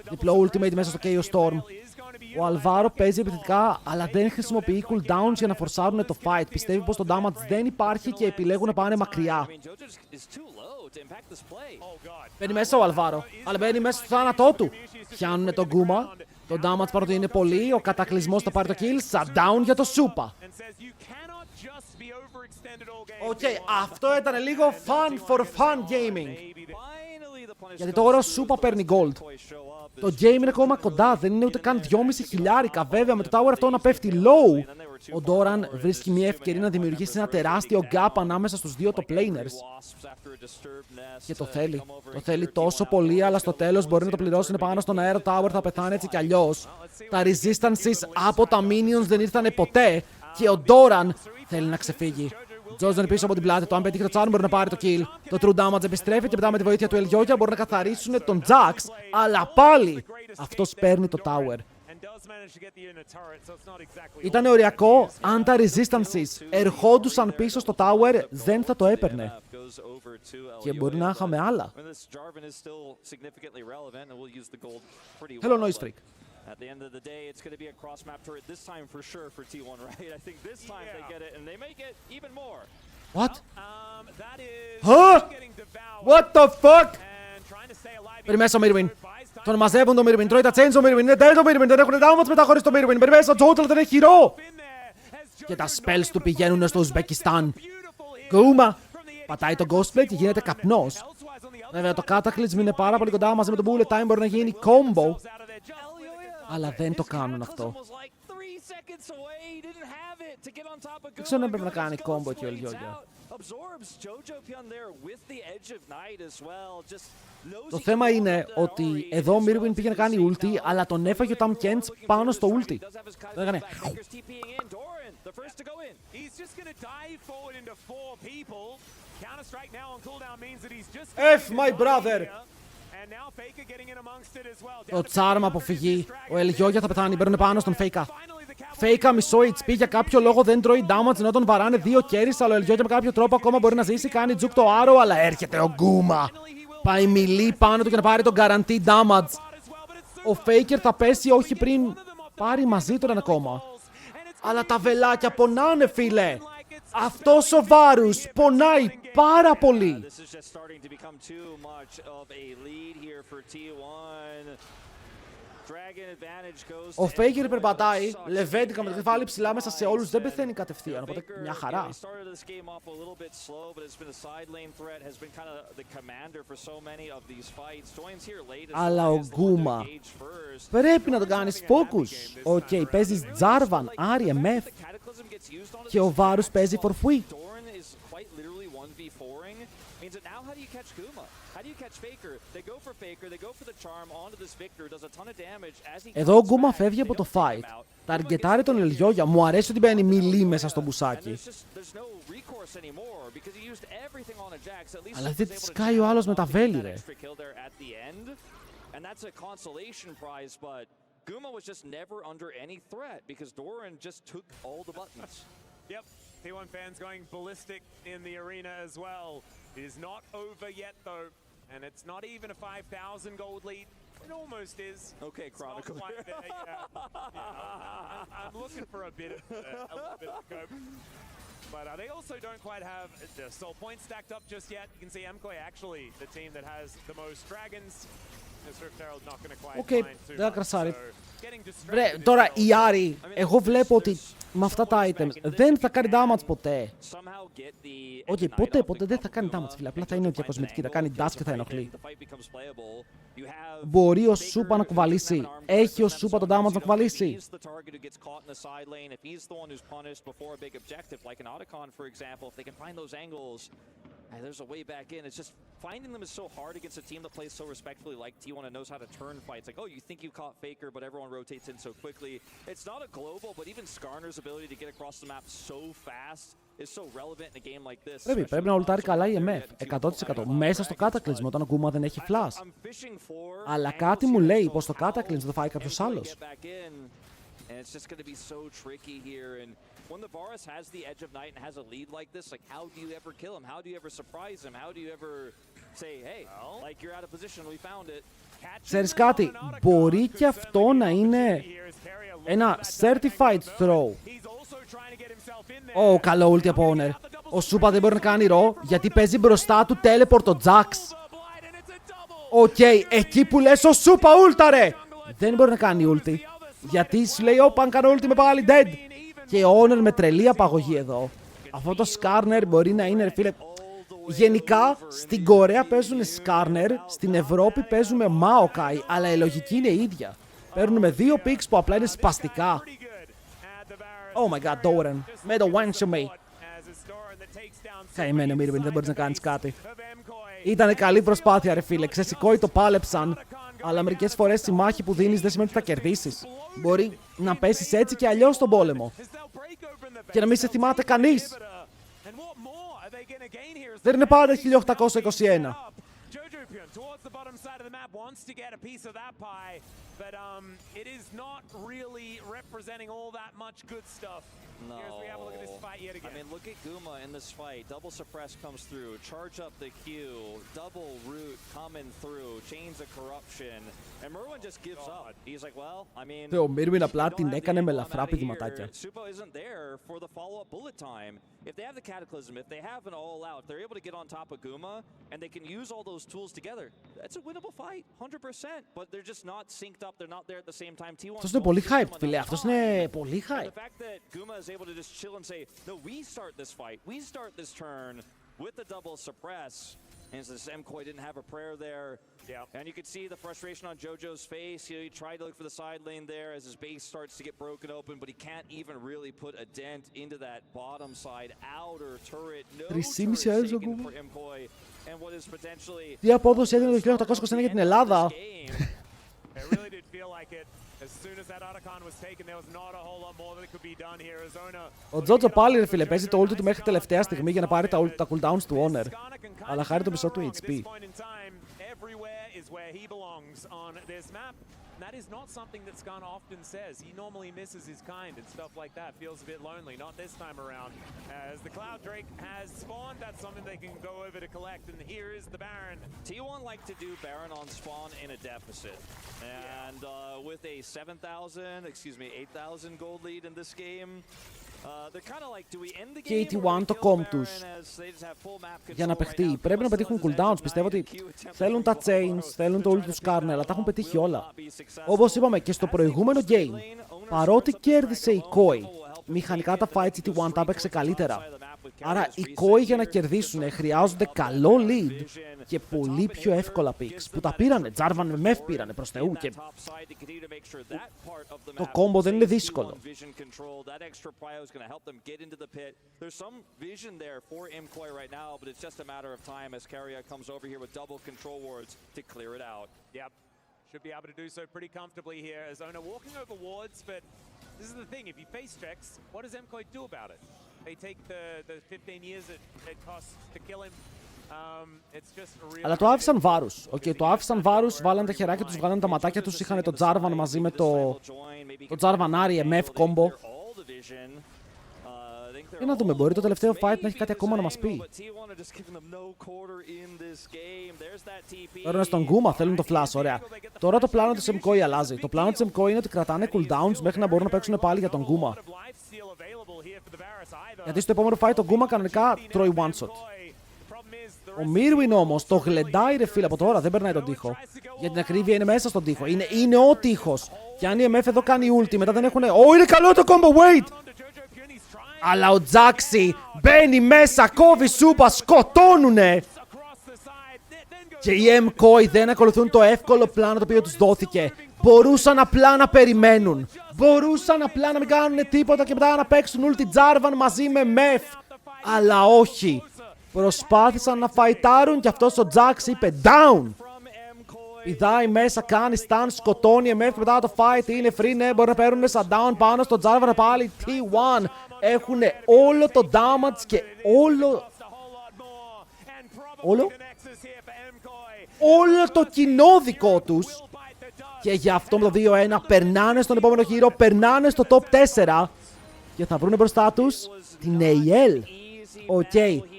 διπλό ultimate μέσα στο KO Storm. Ο Αλβάρο παίζει επιθετικά, αλλά δεν χρησιμοποιεί cooldowns για να φορσάρουν το fight. Πιστεύει πως το damage δεν υπάρχει και επιλέγουν να πάνε μακριά. Μπαίνει μέσα ο Αλβάρο, αλλά μπαίνει μέσα στο θάνατό του. Πιάνουν τον Γκούμα. Το damage παρότι είναι πολύ. Ο κατακλυσμός θα πάρει το kill. Shutdown για το Σούπα. Οκ, αυτό ήταν λίγο fun for fun gaming. Γιατί τώρα ο Σούπα παίρνει gold. Το game είναι ακόμα κοντά, δεν είναι ούτε καν 2.500 χιλιάρικα. Βέβαια με το tower αυτό να πέφτει low. Ο Ντόραν βρίσκει μια ευκαιρία να δημιουργήσει ένα τεράστιο gap ανάμεσα στους δύο top laners. Και το θέλει. Το θέλει τόσο πολύ, αλλά στο τέλος μπορεί να το πληρώσει. Είναι πάνω στον αέρα, το tower θα πεθάνει έτσι κι αλλιώς. Τα resistances από τα minions δεν ήρθαν ποτέ. Και ο Ντόραν θέλει να ξεφύγει. Τζόζον πίσω από την πλάτη του. Αν πετύχει το Τσάρν μπορεί να πάρει το kill. Το true damage επιστρέφει και μετά με τη βοήθεια του Ελιόγια μπορούν να καθαρίσουν τον Jax. Αλλά πάλι αυτός παίρνει το tower. Ήταν οριακό. Αν τα resistances ερχόντουσαν πίσω στο tower δεν θα το έπαιρνε. Και μπορεί να είχαμε άλλα. Hello Noise Freak. At the end of the day, it's going to be a cross-map turret this time for sure for T1, right? I think this time they get it, and they may get even more. What? Huh? What the fuck? Μπαίνει μέσα ο Mirwin. Τον μαζεύουν το Mirwin. Τρώει τα chains ο Mirwin. Είναι dead ο Mirwin. Δεν έχουν downwards μετά χωρίς το Mirwin. Μπαίνει μέσα ο Jotel, δεν έχει χειρό. Και τα spells του πηγαίνουν στο Ουσμπεκιστάν. Γκούμα. Πατάει το Ghostblade και γίνεται καπνός. Βέβαια το Cataclysm είναι πάρα πολύ κοντά μαζί με το Bullet Time. Μπορεί να γίνει combo. Αλλά δεν το κάνουν αυτό. Δεν ξέρω αν έπρεπε να κάνει combo και ο Ελιόγια. Το θέμα είναι ότι εδώ ο Mirwin πήγε να κάνει ulti, αλλά τον έφαγε ο Tam Kench πάνω στο ulti. Δεν έκανε. F my brother! Το Charm αποφυγή. Ο Ελιόγια θα πεθάνει. Μπαίνουν πάνω στον Faker. Faker μισό HP για κάποιο λόγο δεν τρώει damage ενώ τον βαράνε δύο carries. Αλλά ο Ελιόγια με κάποιο τρόπο ακόμα μπορεί να ζήσει. Κάνει juke το Arrow, αλλά έρχεται ο Γκούμα. Πάει μιλή πάνω του για να πάρει το guaranteed damage. Ο Faker θα πέσει όχι πριν πάρει μαζί του ένα κόμμα. Αλλά τα βελάκια πονάνε, φίλε. Αυτός ο Varus πονάει πάρα πολύ. Ο Faker περπατάει, λεβέντικα με το κεφάλι ψηλά μέσα σε όλους, δεν πεθαίνει κατευθείαν, οπότε μια χαρά. Αλλά ο Γκούμα πρέπει να τον κάνεις focus. Οκ, παίζεις Jarvan, Άρι, MF και ο Varus παίζει for free. Εδώ ο Γκούμα φεύγει από το fight. Τα αργκετάρει τον Ελιόγια. Μου αρέσει ότι μπαίνει μιλή μέσα στο μπουσάκι. Αλλά δεν τη σκάει ο άλλος με τα βέλη, ρε. Yep, T1 fans going ballistic in the arena as well. It is not over yet though, and it's not even a 5,000 gold lead. It almost is. Okay, Chronicle. I'm looking for a bit of cope. But they also don't quite have the soul points stacked up just yet. You can see Mkoi actually the team that has the most dragons. Οκ, δεν κρασάρει. Βρε, τώρα η Άρη, εγώ βλέπω ότι με αυτά τα items δεν θα κάνει damage ποτέ. Όχι, ποτέ δεν θα κάνει damage, φίλε. Απλά θα είναι διακοσμητική, θα κάνει dash και θα ενοχλεί. Μπορεί ο Σούπα να κουβαλήσει. Έχει ο Σούπα το damage να κουβαλήσει. There's a way back in. It's just finding them is so hard against a team that plays so respectfully like T1 and knows how to turn fights. Like, oh, you think you caught Faker, but everyone rotates in so quickly. It's not a global, but even Skarner's ability to get across the map so fast is so relevant in a game like this. Πρέπει να ουλτάρει καλά η MF. 100%. Μέσα στο Cataclysm όταν ο Γκούμα δεν έχει flash. Αλλά κάτι μου λέει πως το Cataclysm θα το φάει κάποιος άλλος. And it's just going to be so tricky here. And when the Varus has the edge of night and has a lead like this, like how do you ever kill him? How do you ever surprise him? How do you ever say, hey, like you're out of position, we found it. Ξέρεις κάτι, μπορεί και αυτό να είναι ένα certified throw. Ω, καλό ulti από Owner. Ο Σούπα δεν μπορεί να κάνει ρο, γιατί παίζει μπροστά του teleport ο Jax. Οκ, εκεί που λες ο Σούπα ούλταρε. Δεν μπορεί να κάνει ulti. Γιατί σου λέει, όπα, αν κάνω ulti με πάλι dead. Και ο Owner με τρελή απαγωγή εδώ. Αυτό το Skarner μπορεί να είναι, φίλε. Γενικά, στην Κορέα παίζουν Skarner, στην Ευρώπη παίζουμε Mkoi, αλλά η λογική είναι η ίδια. Παίρνουμε δύο picks που απλά είναι σπαστικά. Oh my god, Doran. Με το one to me. Καημένο Mirwin, δεν μπορείς να κάνεις κάτι. Ήτανε καλή προσπάθεια, ρε φίλε. Ξεσηκώει, το πάλεψαν. Αλλά μερικές φορές η μάχη που δίνεις δεν σημαίνει ότι θα κερδίσεις. Μπορεί να πέσεις έτσι και αλλιώς στον πόλεμο. Και να μην σε θυμάται κανείς. Δεν είναι πάντα 1821. Towards the bottom side of the map wants to get a piece of that pie, but it is not really representing all that much good stuff. No. As we have a look at this fight yet again. I mean, look at Guma in this fight. Double suppress comes through, charge up the Q, double root coming through, chains of corruption, and Merwin just gives up. He's like, well, I mean, Ο Mirwin απλά την έκανε με ελαφρά πηδηματάκια. Supo isn't there for the follow-up bullet time. If they have the Cataclysm, if they have an all-out, if they're able to get on top of Guma, and they can use all those tools together, it's a winnable fight, 100%. But they're just not synced up, they're not there at the same time. T1 Αυτός είναι πολύ hyped, φίλε. Αυτός είναι πολύ hyped. The fact that Guma is able to just chill and say, no, we start this fight, we start this turn with the double suppress. And since Mkoi didn't have a prayer there, and you could see the frustration on JoJo's face. He tried to look for the side lane there as his base starts to get broken open, but he can't even really put a dent into that bottom side outer turret. No turret taken for Mkoi, and what is potentially... Τι απόδοση έδινε το 1821 για την Ελλάδα. Ο Τζότζο πάλι, ρε φίλε, παίζει το ulti του μέχρι τελευταία στιγμή για να πάρει τα cooldowns του Owner. Αλλά χάρη το μισό του HP. is where he belongs on this map. And that is not something that Skun often says. He normally misses his kind and stuff like that. Feels a bit lonely. Not this time around. As the Cloud Drake has spawned, that's something they can go over to collect. And here is the Baron. T1 like to do Baron on spawn in a deficit. And with a 8,000 gold lead in this game, they're kind of like, do we end the Και game η or T1 we το kill κόμ Baron τους as they just have full map control για να right παιχτεί. now? Πρέπει να πετύχουν cooldowns. Πιστεύω ότι θέλουν τα chains, θέλουν το ult του Skarner, αλλά τα έχουν πετύχει όλα. Όπως είπαμε και στο προηγούμενο game, παρότι κέρδισε η Mkoi, μηχανικά τα fights η T1 τα έπαιξε καλύτερα. Άρα οι Mkoi για να κερδίσουν χρειάζονται καλό lead και πολύ πιο εύκολα picks που τα πήρανε. Jarvan με Mef πήρανε προς Θεού και το κόμπο δεν είναι δύσκολο. Should be able to do so pretty comfortably here as Ona walking over wards, but this is the thing, if he face checks, what does Mkoi do about it? They take the 15 years it costs to kill him. It's just a real... Αλλά το άφησαν βάρους. Το άφησαν βάρους, βάλαν τα χεράκια τους, βγάλαν τα ματάκια τους, είχαν το Jarvan μαζί με το Jarvan Ari MF combo. Για να δούμε, μπορεί το τελευταίο fight να έχει κάτι ακόμα να μας πει. Παίρνουν στον Guma, θέλουν το flash, ωραία. Τώρα το πλάνο της Mkoi αλλάζει. Το πλάνο της Mkoi είναι ότι κρατάνε cooldowns μέχρι να μπορούν να παίξουν πάλι για τον Guma. Γιατί στο επόμενο fight το Guma κανονικά τρώει one shot. Ο Mirwin όμως το γλεντάει ρε φίλε από τώρα, δεν περνάει τον τοίχο. Για την ακρίβεια είναι μέσα στον τοίχο. Είναι ο τοίχος. Και αν η MF εδώ κάνει ulti, μετά δεν έχουν. Είναι καλό το combo, wait! Αλλά ο Jaxi μπαίνει μέσα, κόβει σούπα, σκοτώνουνε! Και οι Mkoi δεν ακολουθούν το εύκολο πλάνο το οποίο τους δόθηκε. Μπορούσαν απλά να περιμένουν. Μπορούσαν απλά να μην κάνουν τίποτα και μετά να παίξουν ulti Jarvan μαζί με Mef. Αλλά όχι. Προσπάθησαν να φαϊτάρουν και αυτός ο Jax είπε down. Πηδάει μέσα, κάνει stun, σκοτώνει MF και μετά το fight είναι free, ναι, μπορεί να παίρνουν σαν down πάνω στο Jarvan πάλι. T1 έχουν όλο το damage και όλο το κοινό δικό τους. Και γι' αυτό με το 2-1 περνάνε στον επόμενο γύρο, περνάνε στο top 4 και θα βρουν μπροστά τους την AL.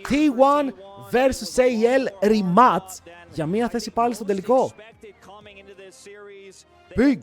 T1 vs AL rematch για μία θέση πάλι στο τελικό. Big!